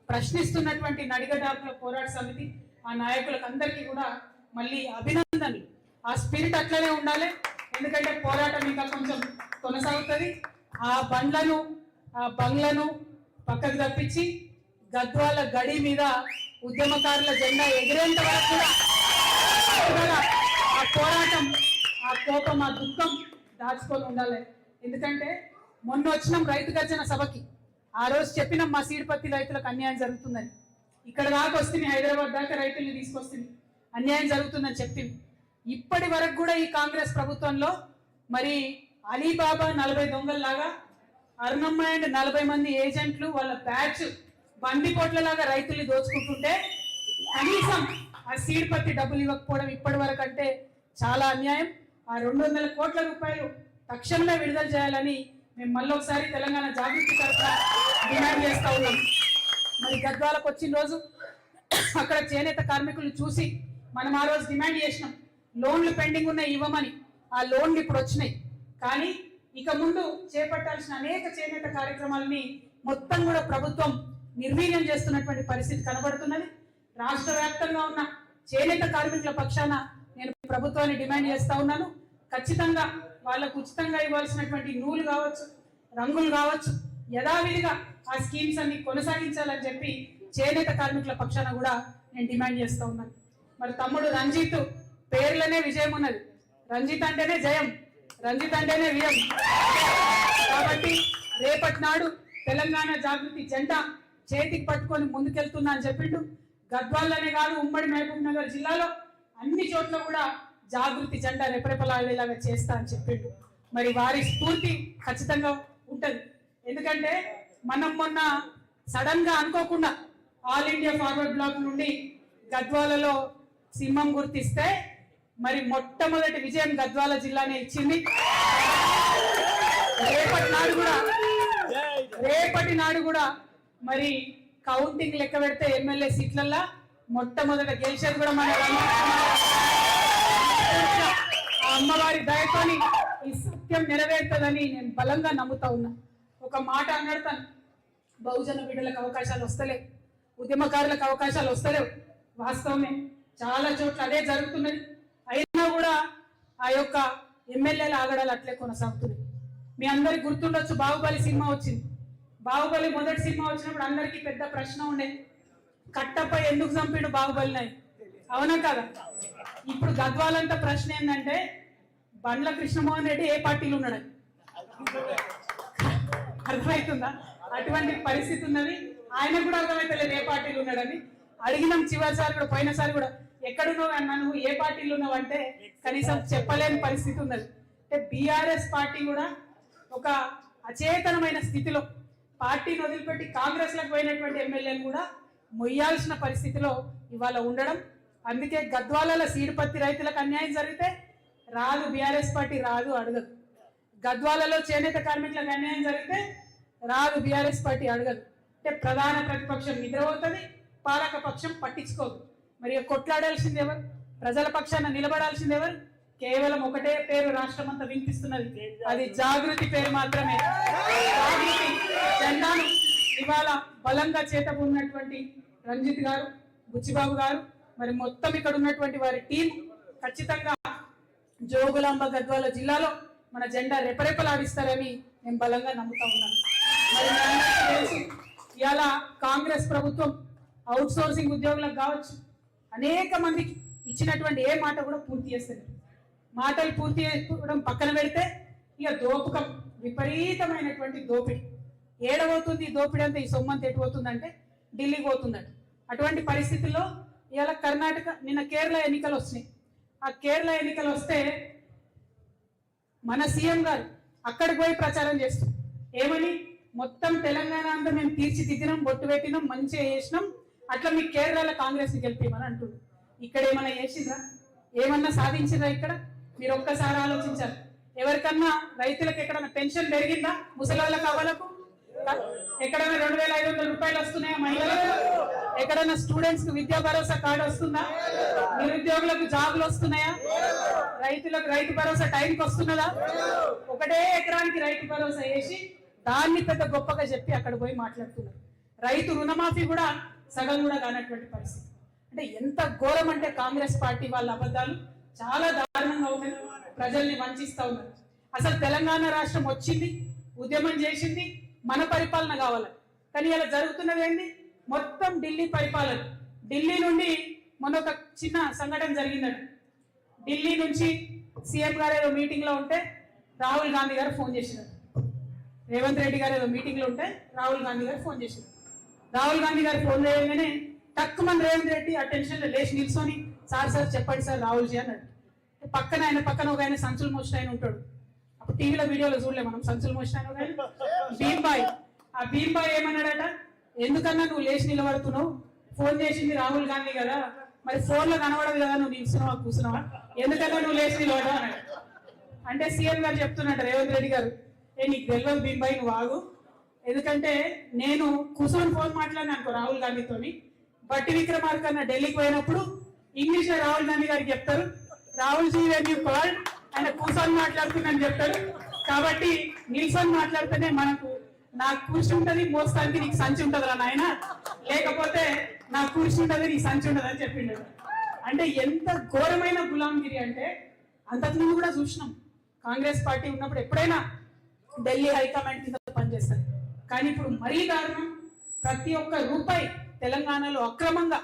ప్రశ్నిస్తున్నటువంటి నడిగడ్డ పోరాట సమితి ఆ నాయకులకు అందరికీ కూడా మళ్ళీ అభినందనలు. ఆ స్పిరిట్ అట్లనే ఉండాలి, ఎందుకంటే పోరాటం ఇంకా కొంచెం కొనసాగుతుంది. ఆ బంగ్లను పక్కకు తప్పించి గద్వాల గడి మీద ఉద్యమకారుల జెండా ఎగిరేంత వరకు కూడా ఆ పోరాటం, ఆ కోపం, ఆ దుఃఖం దాచుకొని ఉండాలి. ఎందుకంటే మొన్న వచ్చినాం రైతు గర్జన సభకి, ఆ రోజు చెప్పినాం మా సీడిపత్తి రైతులకు అన్యాయం జరుగుతుందని. ఇక్కడ దాకా వస్తుంది, హైదరాబాద్ దాకా రైతుల్ని తీసుకొస్తుంది, అన్యాయం జరుగుతుందని చెప్పింది. ఇప్పటి వరకు కూడా ఈ కాంగ్రెస్ ప్రభుత్వంలో మరి అలీబాబా 40 దొంగల్లాగా, అరుణమ్మ అండ్ 40 మంది ఏజెంట్లు వాళ్ళ బ్యాచ్ బందిపోట్లలాగా రైతుల్ని దోచుకుంటుంటే కనీసం ఆ సీడిపత్తి డబ్బులు ఇవ్వకపోవడం ఇప్పటి వరకు అంటే చాలా అన్యాయం. ఆ 200 కోట్ల రూపాయలు తక్షణమే విడుదల చేయాలని మేము మళ్ళొకసారి తెలంగాణ జాగృతి తరఫున డిమాండ్ చేస్తా ఉన్నాం. మరి గద్వాలకు వచ్చిన రోజు అక్కడ చేనేత కార్మికులు చూసి మనం ఆ రోజు డిమాండ్ చేసినాం, లోన్లు పెండింగ్ ఉన్నాయి ఇవ్వమని. ఆ లోన్లు ఇప్పుడు వచ్చినాయి, కానీ ఇక ముందు చేపట్టాల్సిన అనేక చేనేత కార్యక్రమాలని మొత్తం కూడా ప్రభుత్వం నిర్వీర్యం చేస్తున్నటువంటి పరిస్థితి కనబడుతున్నది. రాష్ట్ర వ్యాప్తంగా ఉన్న చేనేత కార్మికుల పక్షాన నేను ప్రభుత్వాన్ని డిమాండ్ చేస్తా ఉన్నాను. ఖచ్చితంగా వాళ్ళకు ఉచితంగా ఇవ్వాల్సినటువంటి నూలు కావచ్చు, రంగులు కావచ్చు, యథావిధిగా ఆ స్కీమ్స్ అన్ని కొనసాగించాలని చెప్పి చేనేత కార్మికుల పక్షాన కూడా నేను డిమాండ్ చేస్తా ఉన్నాను. మరి తమ్ముడు రంజిత్ పేర్లనే విజయం ఉన్నది, రంజిత్ అంటేనే జయం, రంజిత్ అంటేనే విజయం. కాబట్టి రేపటి నాడు తెలంగాణ జాగృతి జెండా చేతికి పట్టుకొని ముందుకెళ్తున్నా అని చెప్పిండు. గద్వాలనే కాదు, ఉమ్మడి మహబూబ్ నగర్ జిల్లాలో అన్ని చోట్ల కూడా జాగృతి జెండా రెపరెపలాడేలాగా చేస్తా అని చెప్పిండు. మరి వారి స్ఫూర్తి ఖచ్చితంగా ఉంటది. ఎందుకంటే మనం మొన్న సడన్ గా అనుకోకుండా ఆల్ ఇండియా ఫార్వర్డ్ బ్లాక్ నుండి గద్వాలలో సింహం గుర్తిస్తే మరి మొట్టమొదటి విజయం గద్వాల జిల్లానే ఇచ్చింది. రేపటి నాడు కూడా మరి కౌంటింగ్ లెక్క పెడితే ఎమ్మెల్యే సీట్లల్లో మొట్టమొదట గెలిచేది కూడా మన ఆ అమ్మవారి దయతోని ఈ సత్యం నెరవేరుతుందని నేను బలంగా నమ్ముతా ఉన్నా. ఒక మాట అన్నాడుతాను, బహుజన బిడ్డలకు అవకాశాలు వస్తలేవు, ఉద్యమకారులకు అవకాశాలు వస్తలేవు. వాస్తవమే, చాలా చోట్ల అదే జరుగుతున్నది. అయినా కూడా ఆ యొక్క ఎమ్మెల్యేల ఆగడాలు అట్లే కొనసాగుతున్నాయి. మీ అందరికి గుర్తుండొచ్చు, బాహుబలి సినిమా వచ్చింది. బాహుబలి మొదటి సినిమా వచ్చినప్పుడు అందరికీ పెద్ద ప్రశ్న ఉండేది, కట్టప్ప ఎందుకు చంపిడు బాహుబలిని, అవునా కదా? ఇప్పుడు గద్వాలంతా ప్రశ్న ఏంటంటే బండ్ల కృష్ణమోహన్ రెడ్డి ఏ పార్టీలో ఉన్నాడని. అర్థమవుతుందా? అటువంటి పరిస్థితి ఉన్నది. ఆయన కూడా అర్థమైతలేదు ఏ పార్టీలో ఉన్నాడని. అడిగినాం చివరిసారి కూడా, పోయినసారి కూడా, ఎక్కడున్నావు అన్నా, నువ్వు ఏ పార్టీలో ఉన్నావు అంటే కనీసం చెప్పలేని పరిస్థితి ఉన్నది. అంటే బీఆర్ఎస్ పార్టీ కూడా ఒక అచేతనమైన స్థితిలో పార్టీని వదిలిపెట్టి కాంగ్రెస్ లకు పోయినటువంటి ఎమ్మెల్యేలు కూడా మొయ్యాల్సిన పరిస్థితిలో ఇవాళ ఉండడం. అందుకే గద్వాలలో సీడిపత్తి రైతులకు అన్యాయం జరిగితే రాదు, బీఆర్ఎస్ పార్టీ రాదు, అడగదు. గద్వాలలో చేనేత కార్మికులకు అన్యాయం జరిగితే రాదు, బీఆర్ఎస్ పార్టీ అడగదు. అంటే ప్రధాన ప్రతిపక్షం నిద్రపోతుంది, పాలక పక్షం పట్టించుకోదు. మరి కొట్లాడాల్సింది ఎవరు? ప్రజల పక్షాన నిలబడాల్సింది ఎవరు? కేవలం ఒకటే పేరు రాష్ట్రం అంతా వినిపిస్తున్నది, అది జాగృతి పేరు మాత్రమే. జాగృతి జెండాను ఇవాళ బలంగా చేతబూన్నటువంటి రంజిత్ గారు, బుచ్చిబాబు గారు, మరి మొత్తం ఇక్కడ ఉన్నటువంటి వారి టీం ఖచ్చితంగా జోగులాంబ గద్వాల జిల్లాలో మన జెండా రెపరెపలాడిస్తారని నేను బలంగా నమ్ముతా ఉన్నాను. మరి మీ అందరికీ తెలుసు, ఇవాళ కాంగ్రెస్ ప్రభుత్వం అవుట్ సోర్సింగ్ ఉద్యోగులకు కావచ్చు, అనేక మందికి ఇచ్చినటువంటి ఏ మాట కూడా పూర్తి చేస్తారు. మాటలు పూర్తి చేసుకోవడం పక్కన పెడితే ఇక దోపకం విపరీతమైనటువంటి దోపిడీ. ఏడబోతుంది ఈ దోపిడీ అంతా, ఈ సొమ్మంతా ఎటు పోతుందంటే ఢిల్లీకి పోతుందట. అటువంటి పరిస్థితుల్లో ఇవాళ కర్ణాటక, నిన్న కేరళ ఎన్నికలు వచ్చినాయి. ఆ కేరళ ఎన్నికలు వస్తే మన సీఎం గారు అక్కడికి పోయి ప్రచారం చేస్తాం. ఏమని? మొత్తం తెలంగాణ అంతా మేము తీర్చిదిద్దినాం, బొట్టు పెట్టినాం, మంచిగా చేసినాం, అట్లా మీ కేరళలో కాంగ్రెస్ ని గెలిపిమని అంటుండ్రు. ఇక్కడ ఏమన్నా చేసిండ్రా? ఏమన్నా సాధించిండ్రా? ఇక్కడ మీరు ఒక్కసారి ఆలోచించారు. ఎవరికన్నా రైతులకు ఎక్కడన్నా పెన్షన్ పెరిగిందా? ముసలాళ్ళకు అవ్వలకు ఎక్కడైనా 2500 రూపాయలు వస్తున్నాయా? మహిళలకు ఎక్కడైనా స్టూడెంట్స్ కు విద్యా భరోసా కార్డు వస్తుందా? నిరుద్యోగులకు జాబులు వస్తున్నాయా? రైతులకు రైతు భరోసా టైంకి వస్తున్నదా? ఒకటే ఎకరానికి రైతు భరోసా వేసి దాన్ని పెద్ద గొప్పగా చెప్పి అక్కడ పోయి మాట్లాడుతున్నారు. రైతు రుణమాఫీ కూడా సగం కూడా కానటువంటి పరిస్థితి. అంటే ఎంత ఘోరం అంటే కాంగ్రెస్ పార్టీ వాళ్ళ అబద్ధాలు చాలా దారుణంగా ఉన్నాయి. ప్రజల్ని వంచిస్తా ఉన్నారు. అసలు తెలంగాణ రాష్ట్రం వచ్చింది, ఉద్యమం చేసింది, మన పరిపాలన కావాలి. కానీ ఇలా జరుగుతున్నది ఏంటి? మొత్తం ఢిల్లీ పరిపాలన. ఢిల్లీ నుండి మొన్న ఒక చిన్న సంఘటన జరిగిందట. ఢిల్లీ నుంచి సీఎం గారు ఏదో మీటింగ్ లో ఉంటే రాహుల్ గాంధీ గారు ఫోన్ చేసినారు. రేవంత్ రెడ్డి గారు ఏదో మీటింగ్ లో ఉంటే రాహుల్ గాంధీ గారు ఫోన్ చేశారు. రాహుల్ గాంధీ గారు ఫోన్ చేయగానే తక్కువ రేవంత్ రెడ్డి అటెన్షన్ లో లేచి నిల్చొని, సార్ సార్ చెప్పండి సార్ రాహుల్ జీ అన్నాడు. పక్కన ఒక ఆయన సంచులు మోసిన ఆయన ఉంటాడు. అప్పుడు టీవీలో వీడియోలో చూడలే మనం, సంచులు మోసిన ఆయన భీమ్బాయ్. ఆ భీమ్బాయ్ ఏమన్నాడట? ఎందుకన్నా నువ్వు లేచి నిలబడుతున్నావు? ఫోన్ చేసింది రాహుల్ గాంధీ కదా, మరి ఫోన్ లో కనబడదు కదా, నువ్వు నిల్చున్నావా కూర్చున్నావా, ఎందుకన్నా నువ్వు లేచి నిలబడవు అన్నాడు. అంటే సీఎం గారు చెప్తున్నట్టు రేవంత్ రెడ్డి గారు, నీకు తెలియదు భీమ్బాయ్, నువ్వు ఆగు. ఎందుకంటే నేను కూర్చొని ఫోన్ మాట్లాడినా అనుకో రాహుల్ గాంధీతోని, బట్టి విక్రమార్క అన్న ఢిల్లీకి పోయినప్పుడు ఇంగ్లీష్ లో రాహుల్ గాంధీ గారికి చెప్తారు, Rahul ji when you call, ఆయన కూర్చొని మాట్లాడుతుందని చెప్తారు. కాబట్టి నిల్చొని మాట్లాడితేనే మనకు, నాకు కూర్చుని ఉంటది మోస్తానికి నీకు సంచి ఉంటది రా నాయన, లేకపోతే నాకు కూర్చుని ఉంటది నీకు సంచి ఉంటది అని చెప్పిండు. అంటే ఎంత ఘోరమైన గులాంగిరి అంటే అంతకుముందు కూడా చూసినాం. కాంగ్రెస్ పార్టీ ఉన్నప్పుడు ఎప్పుడైనా ఢిల్లీ హైకమాండ్ కింద పనిచేస్తారు. కానీ ఇప్పుడు మరీ దారుణం. ప్రతి ఒక్క రూపాయి తెలంగాణలో అక్రమంగా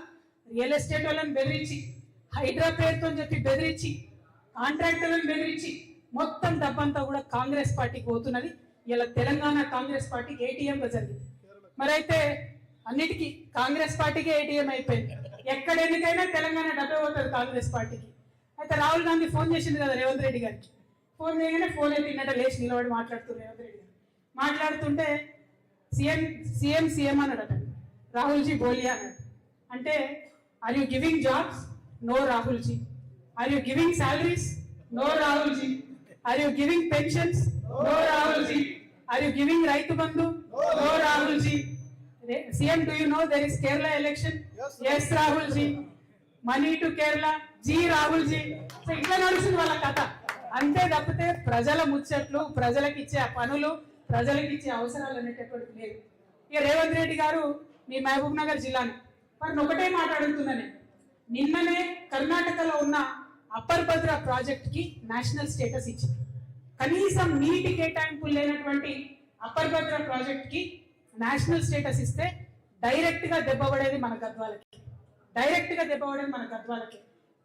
రియల్ ఎస్టేట్ వాళ్ళని బెదిరించి, హైడ్రా పేరుతో చెప్పి బెదిరించి, కాంట్రాక్టర్లను బెదిరించి మొత్తం డబ్బంతా కూడా కాంగ్రెస్ పార్టీకి పోతున్నది. ఇలా తెలంగాణ కాంగ్రెస్ పార్టీకి ఏటీఎం గా జరిగింది. మరైతే అన్నిటికీ కాంగ్రెస్ పార్టీకి ఏటీఎం అయిపోయింది. ఎక్కడ ఎన్నికైనా తెలంగాణ డబ్బే పోతుంది కాంగ్రెస్ పార్టీకి. అయితే రాహుల్ గాంధీ ఫోన్ చేసింది కదా రేవంత్ రెడ్డి గారికి. ఫోన్ చేయగానే ఫోన్ ఎత్తినట్ట లేచి నిలబడి మాట్లాడుతున్నారు రేవంత్ రెడ్డి గారు. మాట్లాడుతుంటే సీఎం అన్నాడట, రాహుల్ జీ బోలియా అన్నాడు. అంటే are you giving jobs? No Rahul ji. Are you giving salaries? No Rahul ji. Are you giving pensions? No Rahul ji. Are you giving Rythu Bandhu? No Rahul ji. CM, do you know there is Kerala election? Yes, Rahul ji. Money to Kerala? Ji, Rahul ji. So ఇట్లా నడుస్తుంది వాళ్ళ కథ. అంతే తప్పితే ప్రజల ముచ్చట్లు, ప్రజలకు ఇచ్చే పనులు, ప్రజలకు ఇచ్చే అవసరాలు అనేటటువంటి లేదు. ఇక రేవంత్ రెడ్డి గారు మీ మహబూబ్ నగర్ జిల్లాని వారిని ఒకటే మాట్లాడుతున్నాను. నిన్ననే కర్ణాటకలో ఉన్న అప్పర్ భద్ర ప్రాజెక్ట్ కి నేషనల్ స్టేటస్ ఇచ్చింది. కనీసం నీటి కేటాయింపులు లేనటువంటి అప్పర్ భద్ర ప్రాజెక్ట్ కి నేషనల్ స్టేటస్ ఇస్తే డైరెక్ట్ గా దెబ్బపడేది మన గద్వాలకి.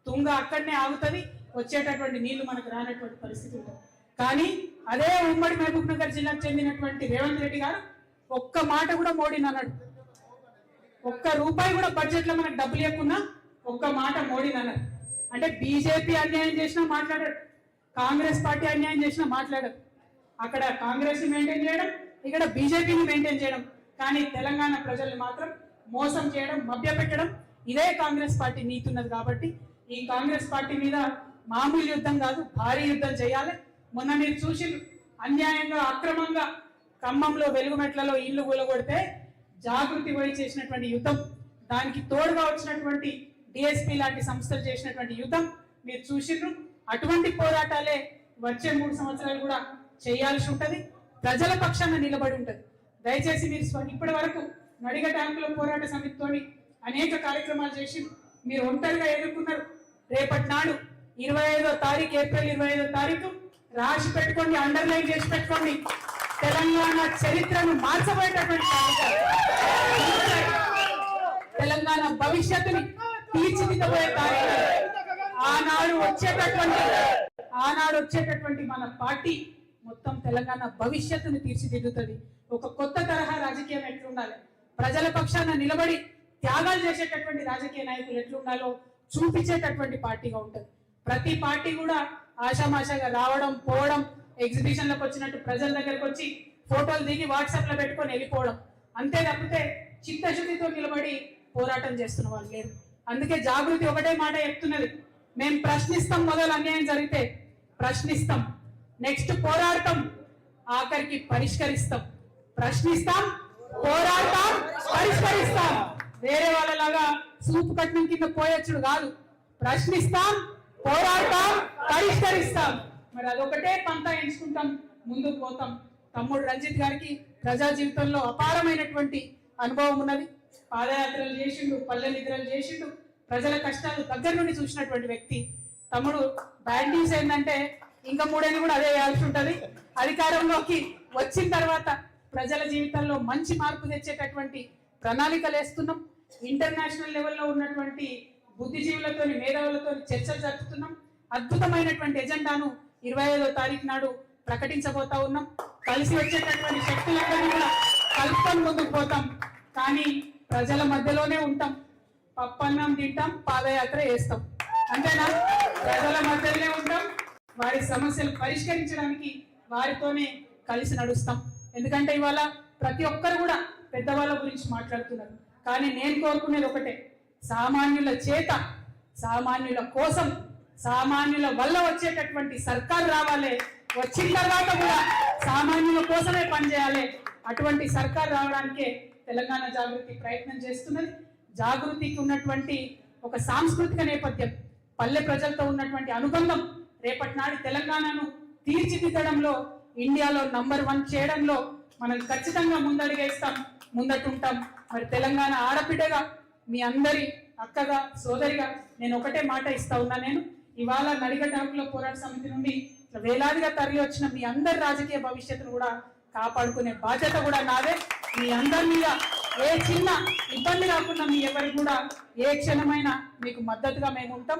తుంగ అక్కడనే ఆగుతుంది, వచ్చేటటువంటి నీళ్లు మనకు రానటువంటి పరిస్థితి ఉంటుంది. కానీ అదే ఉమ్మడి మహబూబ్ నగర్ జిల్లాకు చెందినటువంటి రేవంత్ రెడ్డి గారు ఒక్క మాట కూడా మోడీని అన్నాడు. ఒక్క రూపాయి కూడా బడ్జెట్ లో మనకు డబ్బులు ఇవ్వకున్నా ఒక్క మాట మోడీని అన్నారు. అంటే బీజేపీ అన్యాయం చేసినా మాట్లాడాడు, కాంగ్రెస్ పార్టీ అన్యాయం చేసినా మాట్లాడారు. అక్కడ కాంగ్రెస్ ని మెయింటైన్ చేయడం, ఇక్కడ బీజేపీని మెయింటైన్ చేయడం. కానీ తెలంగాణ ప్రజల్ని మాత్రం మోసం చేయడం, మభ్యపెట్టడం, ఇదే కాంగ్రెస్ పార్టీ నీతి ఉన్నది. కాబట్టి ఈ కాంగ్రెస్ పార్టీ మీద మామూలు యుద్ధం కాదు, భారీ యుద్ధం చేయాలి. మొన్న మీరు చూసి అన్యాయంగా, అక్రమంగా ఖమ్మంలో వెలుగుమెట్లలో ఇల్లు కూలగొడితే జాగృతి పోయి చేసినటువంటి యుద్ధం, దానికి తోడుగా వచ్చినటువంటి డిఎస్పీ లాంటి సంస్థలు చేసినటువంటి యుద్ధం మీరు చూసిండ్రు. అటువంటి పోరాటాలే వచ్చే 3 సంవత్సరాలు కూడా చేయాల్సి ఉంటది. ప్రజల పక్షాన నిలబడి ఉంటది. దయచేసి మీరు ఇప్పటి వరకు నడిగ ట్యాంకుల పోరాట సమితితోని అనేక కార్యక్రమాలు చేసి మీరు ఒంటరిగా ఎదుర్కొన్నారు. రేపటి నాడు 25వ తారీఖు, ఏప్రిల్ 25వ తారీఖు రాసి పెట్టుకోండి, అండర్లైన్ చేసి పెట్టుకోండి. తెలంగాణ చరిత్రను మార్చబోయేటటువంటి తెలంగాణ భవిష్యత్తుని తీర్చిదిద్దబోయే తారీఖు. ఆనాడు వచ్చేటటువంటి మన పార్టీ మొత్తం తెలంగాణ భవిష్యత్తును తీర్చిదిద్దుతుంది. ఒక కొత్త తరహా రాజకీయం ఎట్లుండాలి, ప్రజల పక్షాన నిలబడి త్యాగాలు చేసేటటువంటి రాజకీయ నాయకులు ఎట్లుండాలో చూపించేటటువంటి పార్టీగా ఉంటుంది. ప్రతి పార్టీ కూడా ఆషామాషాగా రావడం పోవడం, ఎగ్జిబిషన్లకు వచ్చినట్టు ప్రజల దగ్గరకు వచ్చి ఫోటోలు దిగి వాట్సాప్ లో పెట్టుకొని వెళ్ళిపోవడం, అంతే తప్పితే చిత్తశుద్ధితో నిలబడి పోరాటం చేస్తున్న వాళ్ళు లేరు. అందుకే జాగృతి ఒకటే మాట చెప్తున్నది, మేము ప్రశ్నిస్తాం, మొదలు అన్యాయం జరిగితే ప్రశ్నిస్తాం, నెక్స్ట్ పోరాడతాం, ఆఖరికి పరిష్కరిస్తాం. ప్రశ్నిస్తాం, పోరాడతాం, పరిష్కరిస్తాం. వేరే వాళ్ళలాగా సూపు కట్నం కింద పోయొచ్చుడు కాదు. ప్రశ్నిస్తాం, పోరాడతాం, పరిష్కరిస్తాం. మరి అదొకటే పంత ఎంచుకుంటాం, ముందుకు పోతాం. తమ్ముడు రంజిత్ గారికి ప్రజా జీవితంలో అపారమైనటువంటి అనుభవం ఉన్నది. పాదయాత్రలు చేసిండు, పల్లె నిద్రలు చేసిండు, ప్రజల కష్టాలు దగ్గర నుండి చూసినటువంటి వ్యక్తి. తమ్ముడు బ్యాడ్ న్యూస్ ఏంటంటే ఇంకా 3 ఏళ్ళు కూడా అదే వేయాల్సి ఉంటుంది. అధికారంలోకి వచ్చిన తర్వాత ప్రజల జీవితంలో మంచి మార్పు తెచ్చేటటువంటి ప్రణాళికలు వేస్తున్నాం. ఇంటర్నేషనల్ లెవెల్లో ఉన్నటువంటి బుద్ధిజీవులతో మేధావులతో చర్చలు జరుపుతున్నాం. అద్భుతమైనటువంటి ఎజెండాను 25వ తారీఖు నాడు ప్రకటించబోతా ఉన్నాం. కలిసి వచ్చేటటువంటి శక్తులందరినీ కూడా కలుపుకొని ముందుకు పోతాం. కానీ ప్రజల మధ్యలోనే ఉంటాం, పప్పన్నం తింటాం, పాదయాత్ర వేస్తాం, అంతేనా? ప్రజల మధ్యలోనే ఉంటాం, వారి సమస్యలు పరిష్కరించడానికి వారితోనే కలిసి నడుస్తాం. ఎందుకంటే ఇవాళ ప్రతి ఒక్కరు కూడా పెద్దవాళ్ళ గురించి మాట్లాడుతున్నారు. కానీ నేను కోరుకునేది ఒకటే, సామాన్యుల చేత, సామాన్యుల కోసం, సామాన్యుల వల్ల వచ్చేటటువంటి సర్కార్ రావాలి. వచ్చిన తర్వాత కూడా సామాన్యుల కోసమే పనిచేయాలి. అటువంటి సర్కార్ రావడానికే తెలంగాణ జాగృతి ప్రయత్నం చేస్తున్నది. జాగృతికి ఉన్నటువంటి ఒక సాంస్కృతిక నేపథ్యం, పల్లె ప్రజలతో ఉన్నటువంటి అనుబంధం రేపటి నాడు తెలంగాణను తీర్చిదిద్దడంలో, ఇండియాలో నంబర్ 1 చేయడంలో మనం ఖచ్చితంగా ముందడుగేస్తాం, ముందటుంటాం. మరి తెలంగాణ ఆడపిడగా, మీ అందరి అక్కగా, సోదరిగా నేను ఒకటే మాట ఇస్తా ఉన్నా. నేను ఇవాళ నడిగడ్డ హక్కుల పోరాట సమితి నుండి వేలాదిగా తరలి వచ్చిన మీ అందరి రాజకీయ భవిష్యత్తును కూడా కాపాడుకునే బాధ్యత కూడా నాదే. మీ అందరి మీద ఏ చిన్న ఇబ్బంది రాకుండా మీ ఎవరికి కూడా ఏ క్షణమైనా మీకు మద్దతుగా మేము ఉంటాం.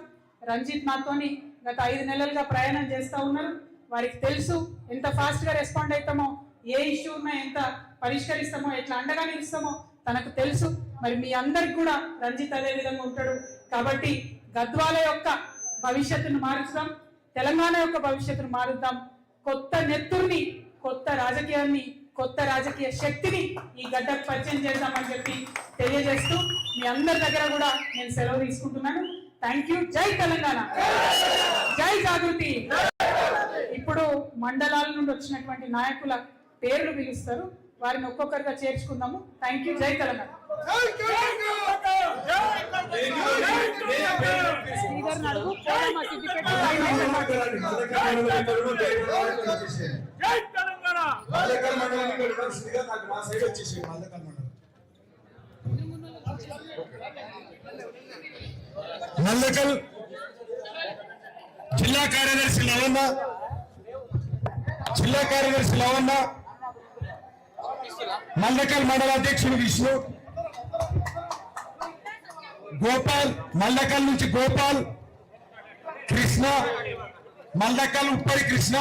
రంజిత్ నాతోని గత 5 నెలలుగా ప్రయాణం చేస్తూ ఉన్నారు. వారికి తెలుసు ఎంత ఫాస్ట్ గా రెస్పాండ్ అవుతామో, ఏ ఇష్యూ ఉన్నా ఎంత పరిష్కరిస్తామో, ఎట్లా అండగా నిలుస్తామో తనకు తెలుసు. మరి మీ అందరికి కూడా రంజిత్ అదే విధంగా ఉంటాడు. కాబట్టి గద్వాల యొక్క భవిష్యత్తును మారుస్తాం, తెలంగాణ యొక్క భవిష్యత్తును మారుద్దాం. కొత్త నెత్తుర్ని, కొత్త రాజకీయాన్ని, కొత్త రాజకీయ శక్తిని ఈ గడ్డకు పరిచయం చేద్దామని చెప్పి తెలియజేస్తూ మీ అందరి దగ్గర కూడా నేను సెలవు తీసుకుంటున్నాను. Thank you. జై తెలంగాణ, జై జాగృతి. ఇప్పుడు మండలాల నుండి వచ్చినటువంటి నాయకుల పేర్లు పిలుస్తారు, వారిని ఒక్కొక్కరిగా చేర్చుకుందాము. Thank you. జై తెలంగాణ. శ్రీధర్ నడుగు, కోరమ్మ, సిద్దిపేట. మల్లకల్ జిల్లా కార్యదర్శి లవన్న, జిల్లా కార్యదర్శి లవన్న, మల్లకల్ మండల అధ్యక్షుడు విష్ణు, గోపాల్, మల్లకల్ నుంచి గోపాల్, కృష్ణ, మల్లకల్ ఉప్పరి కృష్ణ,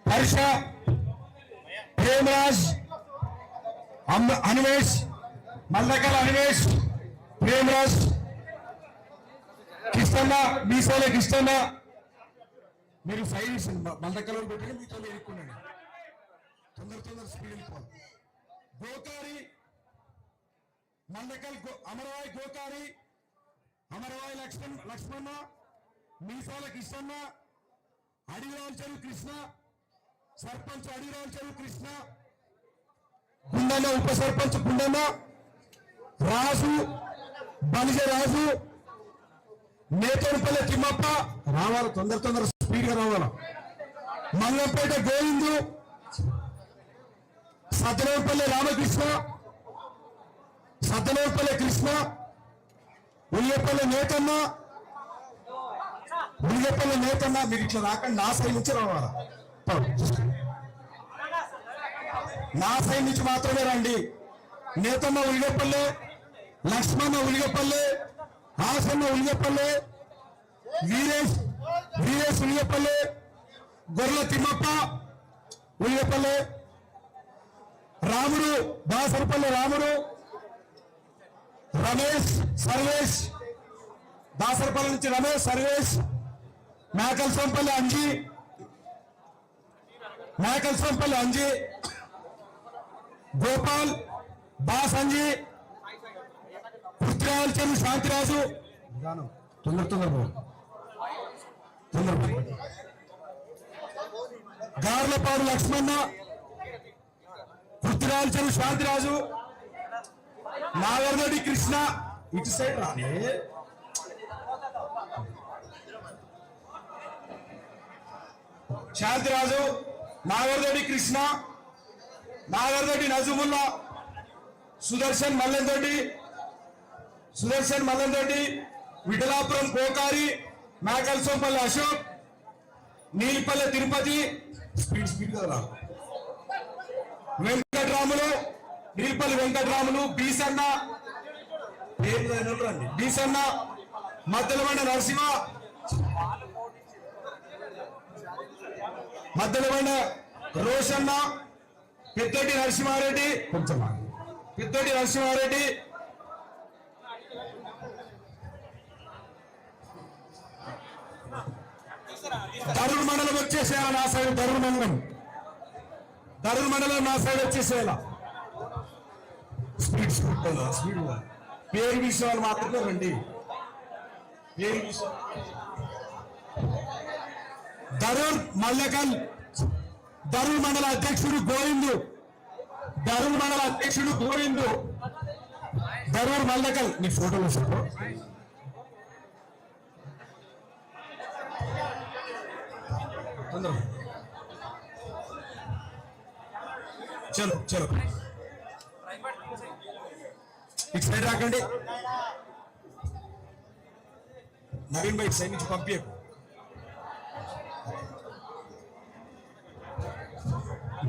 హర్ష, ప్రేమరాజ్, అన్వేష్, మల్లకల్ అన్వేష్, ప్రేమరాజ్, కిష్టన్న, మీసాల కిష్టన్న. మీరు సైన్స్ మల్లకల్లో పెట్టి మీతో ఎదుర్కొన్నాడు, తొందర స్పీడ్ వెళ్ళిపోవాలి. గోకారి, మల్లకల్ అమరవాయి గోకారి, అమరవాయి లక్ష్మణ, మీసాల కిష్టన్న, అడిరాల్ చెరువు కృష్ణ, సర్పంచ్ అడిరాల్ చెరువు కృష్ణ, గుండన్న, ఉప సర్పంచ్ గుండన్న, రాజు, బలిజ రాజు, నేతోడిపల్లి తిమ్మప్ప. రావాలి, తొందర స్పీడ్ గా రావాలి. మంగంపేట గోవిందు, సత్తనూరుపల్లి రామకృష్ణ, సత్తనూరుపల్లి కృష్ణ, ఉల్లిపల్లి నేతన్న, ఉల్లిపల్లి నేతన్న. మీరు ఇట్లా రాకండి, నా సైడ్ నుంచి రావాలా, నా సైడ్ నుంచి మాత్రమే రండి. నేతన్న ఉల్లిపల్లి, లక్ష్మణ ఉల్లిపల్లి, ఆసన్న ఉల్లిపల్లి, వీరేష్ ఉల్లిపల్లి, గొర్రెల తిమ్మప్ప ఉయ్యపల్లి, రాముడు దాసరపల్లి రాముడు, రమేష్ సర్వేష్ దాసరపల్లి నుంచి రమేష్ సర్వేష్, మేకల్సంపల్లి అంజీ, మేకల్సంపల్లి అంజీ, గోపాల్ బాస్ అంజీ, పృథ్వీరాజ్ చెరువు శాంతిరాజు, గార్లపాడు లక్ష్మణ, పృథ్వీరాజ్ చెరువు శాంతిరాజు, నాగర్దొడి కృష్ణ, ఇటు సైడ్ రానే శాంతిరాజు, నాగర్దొడి కృష్ణ, నాగర్దొడి నజముల్లా, సుదర్శన్ మల్లందొడ్డి, విఠలాపురం కోకారి, మేకల్సోపల్లి అశోక్, నీలిపల్లె తిరుపతి, స్పీడ్ కదా వెంకటరాములు, నీలిపల్లి వెంకటరాములు, బీసన్న, మద్దెలబండ నరసింహ, మద్దెలబండ రోషన్న, పెద్దోటి నరసింహారెడ్డి, దరూర్ మండలం వచ్చేసేయాల నా సైడ్, దరూర్ మండలం నా సైడ్ వచ్చేసేయాల. స్పీడ్ పేరు విషయాలు మాత్రమే రండి. దరూర్ మండల అధ్యక్షుడు గోవిందు, దరూర్ మల్లకల్, నీ ఫోటోలో చెప్పు. చలో ఇటు సైడ్ రాకండి. నవీన్ బైక్ సైడ్ నుంచి పంపించకు.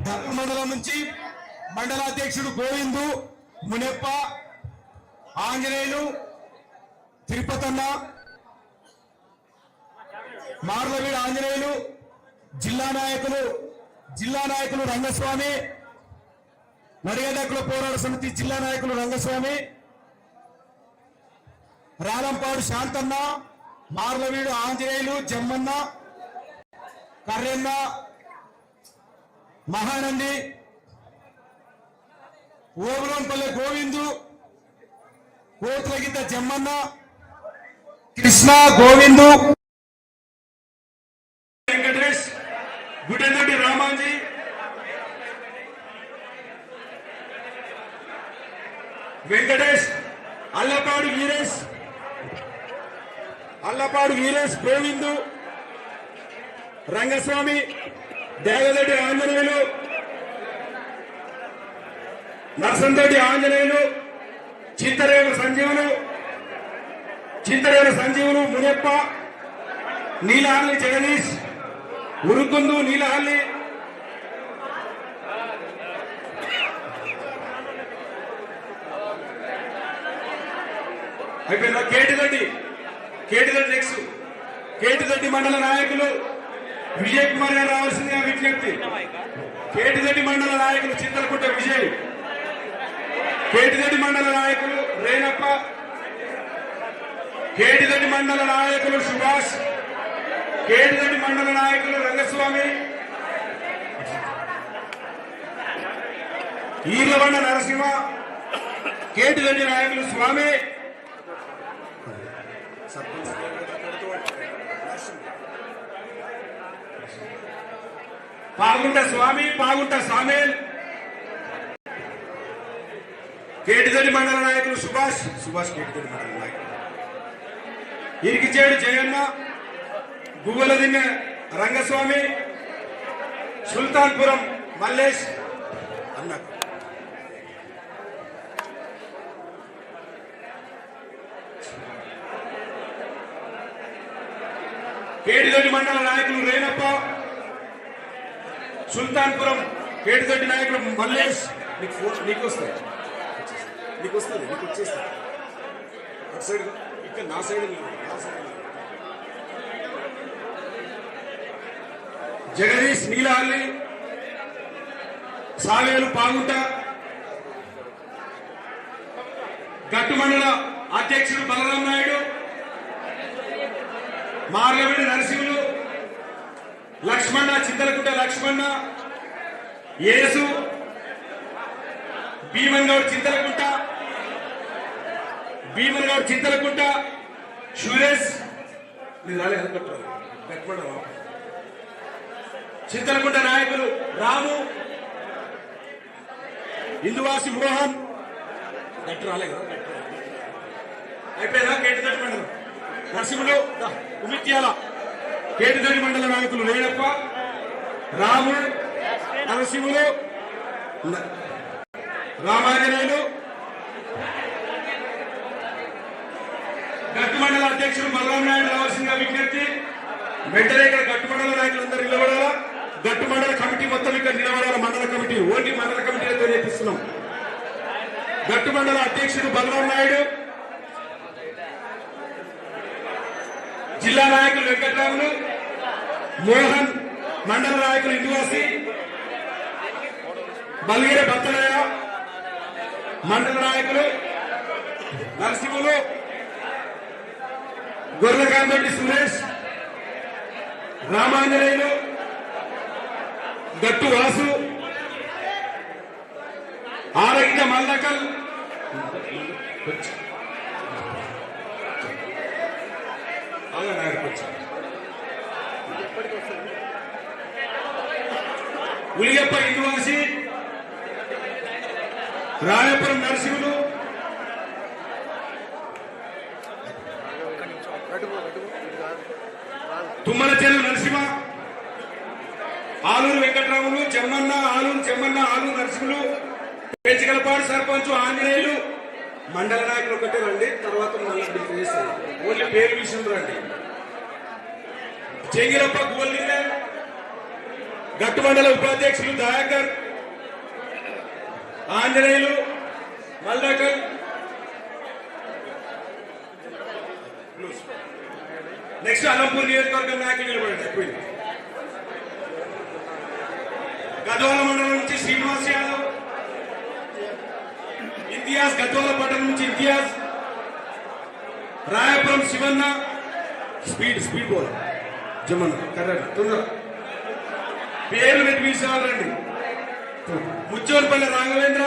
దరూర్ మండలం నుంచి మండలాధ్యక్షుడు గోవిందు, మునెప్ప, ఆంజనేయులు, తిరుపతన్న, మార్లవీడు ఆంజనేయులు, జిల్లా నాయకులు రంగస్వామి, నడిగడ్డకుల పోరాట సమితి జిల్లా నాయకులు రంగస్వామి, రాలంపాడు శాంతన్న, మార్లవీడు ఆంజనేయులు, జమ్మన్న, కర్రెన్న, మహానంది, ఓబులంపల్లి గోవిందు, కోతులగిద్ద జమ్మన్న, కృష్ణ, గోవిందు, వెంకటేష్, గుడెందొడ్డి రామాంజీ, వెంకటేష్, అల్లపాడు వీరేష్, గోవిందు, రంగస్వామి, దేవదొడ్డి ఆంజనేయులు, నర్సందొడ్డి ఆంజనేయులు, చింతరేవు సంజీవులు, మునెప్ప, నీలహల్లి జగదీష్, ఉరుకుందు నీలహల్లి, అయిపోయిందా? కేటిదొడ్డి నెక్స్ట్. కేటిదొడ్డి మండల నాయకులు విజయ్ కుమార్ గారు రావాల్సిందిగా విజ్ఞప్తి. కేటిదొడ్డి మండల నాయకులు చింతలకుంట విజయ్, కేటిదొడ్డి మండల నాయకులు రేణప్ప, కేటిదొడ్డి మండల నాయకులు సుభాష్, కేటిదొడ్డి మండల నాయకులు రంగస్వామి, ఈర్లబండ నరసింహ, కేటిదొడ్డి నాయకులు స్వామి, పాగుంట స్వామి, పాగుంట సామేల్, కేటిదొడ్డి మండల నాయకులు సుభాష్, కేటిదొడ్డి మండల నాయకులు ఇరికిచేడు జయన్న, గువ్వలదిన్న రంగస్వామి, సుల్తాన్పురం మల్లేష్ అన్న, కేటిదొడ్డి మండల నాయకులు రేణప్ప, సుల్తాన్పురం కేటిదొడ్డి నాయకులు మల్లేష్. నీకు వస్తుంది, నీకు వచ్చేస్తా. అటు సైడ్ ఇక్కడ నా సైడ్ జగదీష్ నీలహల్లి, సావేలు పాగుంట, గట్టు మండల అధ్యక్షుడు బలరాం నాయుడు, మార్లవేడి నరసింహులు, లక్ష్మణ చింతలకుంట లక్ష్మణ, యేసు, భీమన్ గౌడ్ చింతలకుంట, సురేష్ చింతలకుంట నాయకులు రాము, ఇందువాసి మోహన్, గట్టు రాలేదు అయిపోయిందా? కేటిదొడ్డి మండలం నరసింహులు, ఉమిత్యాల కేటిదొడ్డి మండల నాయకులు రేణప్ప, రాము, నరసింహులు, రామాంజనేయులు, గట్టు మండల అధ్యక్షుడు బలరాం నాయుడు రావాల్సిందిగా విజ్ఞప్తి. వెంటనే ఇక్కడ గట్టు మండల నాయకులందరూ నిలబడాలా. గట్టు మండల కమిటీ మొత్తం ఇక్కడ నిలబడాల. మండల కమిటీ ఓన్లీ మండల కమిటీలతో నేర్పిస్తున్నాం. గట్టు మండల అధ్యక్షుడు బలరాం నాయుడు, జిల్లా నాయకులు వెంకట్రాములు, మోహన్, మండల నాయకులు ఇందువాసి, బల్గిరి భత్తలయ్య, మండల నాయకులు నరసింహులు, గొర్రెకాందొడ్డి సురేష్, రామాంజనేయులు, గట్టు వాసు, ఆరగిట మల్లకల్, ఉలియప్ప ఇందువాసి, రాయపురం నరసింహులు, తుమ్మల చెరువు నరసింహ, ఆలూరు వెంకట్రాములు, చెమ్మన్న, ఆలూరు నరసింహులు, పెంచికలపాడు సర్పంచ్ ఆంజనేయులు. మండల నాయకులు ఒకటే రండి, తర్వాత ఓన్లీ పేరు విషయం రండి. చెంగిరప్ప గోల్లింగ, గట్టు మండల ఉపాధ్యక్షులు దయాకర్, ఆంజనేయులు, మల్దకల్, నెక్స్ట్ అలంపూర్ నియోజకవర్గం నాయకులు నిలబడండి. అయిపోయింది. గద్వాల మండలం నుంచి శ్రీనివాస్ యాదవ్, ఇంతియాజ్, గద్వాల పట్టణం నుంచి ఇంతియాజ్, రాయపురం శివన్న, స్పీడ్ బోల్ జమన్న కర్రెండి తొందర పేరు నిర్మించాలండి. ముచ్చోన్పల్లి రాఘవేంద్ర,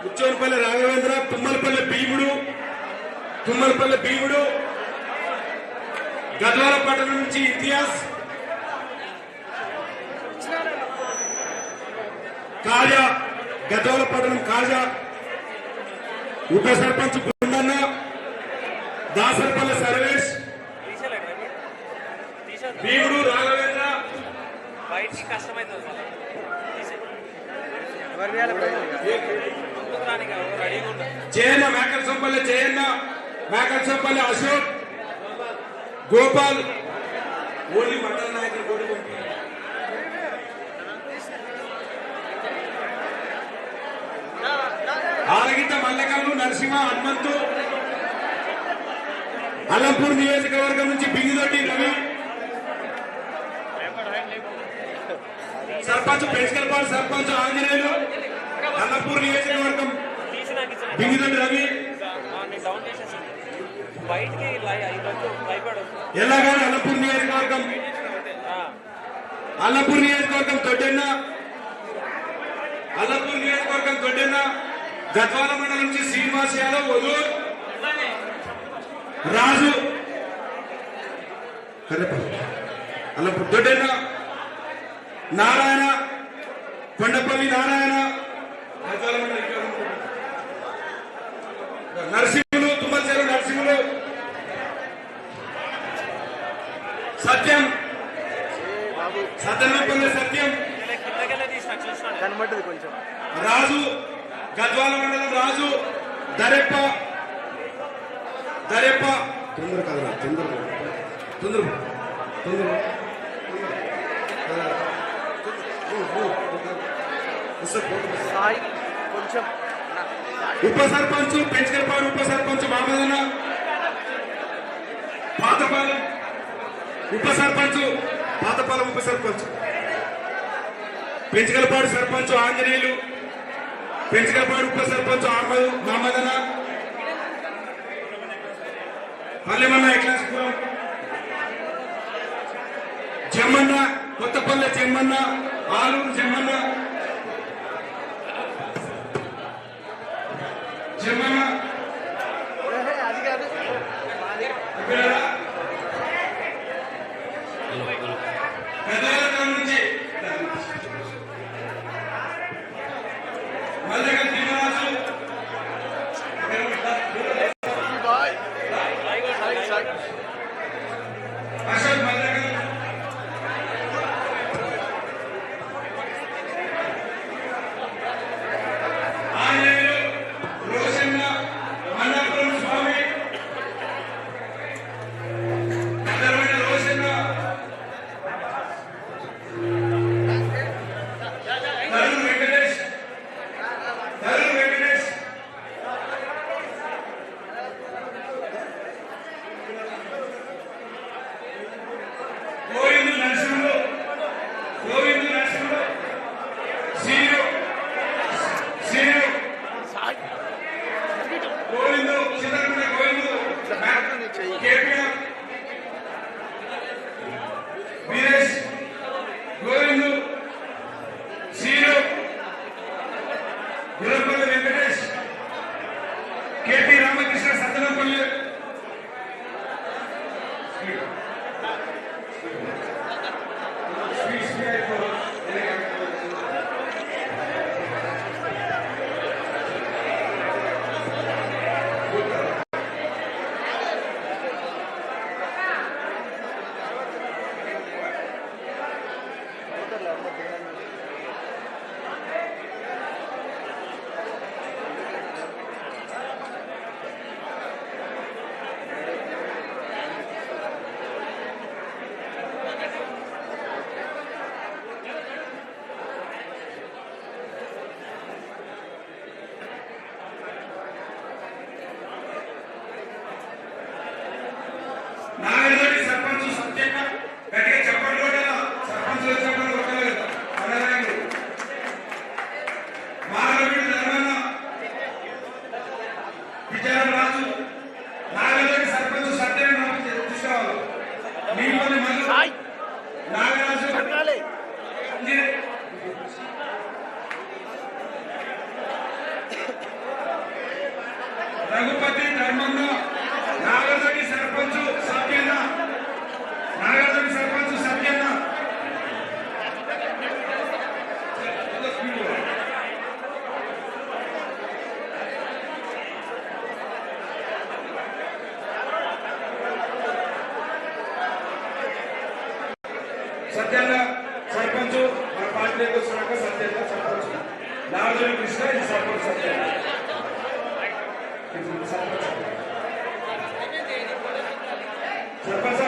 ముచ్చోన్పల్లి రాఘవేంద్ర, తుమ్మలపల్లి భీముడు, గద్వాల పట్టణం నుంచి ఇంతియాజ్, కాజా, గద్వాల పట్టణం కాజా, ఉప సర్పంచ్ గుండన్న, దాసరపల్లి సర్వేష్, భీముడు, రాఘవేంద్ర, జయన్న, మేకల్సంపల్లి అశోక్, గోపాల్, ఓన్లీ మండల నాయకులు కూడా ఆరగిత మల్లకల్లు, నరసింహ, హనుమంతు, అల్లంపూర్ నియోజకవర్గం నుంచి బింగిదొడ్డి రవి, సర్పంచ్ పెంచికలపాడు సర్పంచ్ ఆంజనేయులు, అల్లంపూర్ నియోజకవర్గం బింగిదొడ్డి రవి, ఎలాగానే అల్లంపూర్ నియోజకవర్గం దొడ్డెన్న, గద్వాల మండలం నుంచి శ్రీనివాస్ యాదవ్, వదూర్ రాజు, అల్లంపూర్ దొడ్డెన్న, నారాయణ, కొండపల్లి నారాయణ, గద్వాల మండలం నరసింహులు, తుమ్మల చెరువు నరసింహులు, సత్యం, సత్యనపల్లి సత్యం, రాజు, గద్వాల మండలం రాజు, దరెప్ప తొందర కదా తొందర ఉప సర్పంచ్ పెంచగలపాడు ఉప సర్పంచ్ మామదన్న పాతపాలెం ఉప సర్పంచ్ పాతపాలెం ఉప సర్పంచ్ పెంచగలపాడు సర్పంచ్ ఆంజనేయులు పెంచగలపాడు ఉప సర్పంచ్ మహమ్మదన్న పల్లెమన్న ఎక్లాస్పురం జమ్మన్న కొత్తపల్లె జమ్మన్న ఆలూరు జమ్మన్న జమ్మన్న పెద్దల నుంచి మల్లెగ శ్రీనివాసు అశోక్ మల్లెగ ఆంజనేయులు రోషన్న మల్లాపురం స్వామి పెద్దలమైన రోషన్న తరుణ్ వెంకటేష్ గోవిందు నరసింహులు సీను గోవిందు చిత్తకుంట గోవిందు కేపీఆర్ వీరేష్ గోవిందు సీను గురంపల్లి వెంకటేష్ కేపీ రామకృష్ణ సత్తనపల్లి నాగరికటి సర్పంచ్ సత్యన్న గట్టిగా చెప్పండి కదా సర్పంచ్ వచ్చినప్పుడు కొట్టలేదు అన్నదాన్ని మానవుడి ధర్మన్న విజయరాజు నాగరికటి సర్పంచ్ సత్యన్న తీసుకురావాలి నీపల్లి మల్లు నాగరాజు రఘుపతి ధర్మన్న నాగరికటి సర్పంచ్ సత్యన్న సత్యన్న సర్పంచ్ మన పార్టీలోకి వచ్చినాక సత్యన్న సర్పంచ్ నాగరి కృష్ణ ఇది సర్పంచ్ సత్యన్న సర్పంచ్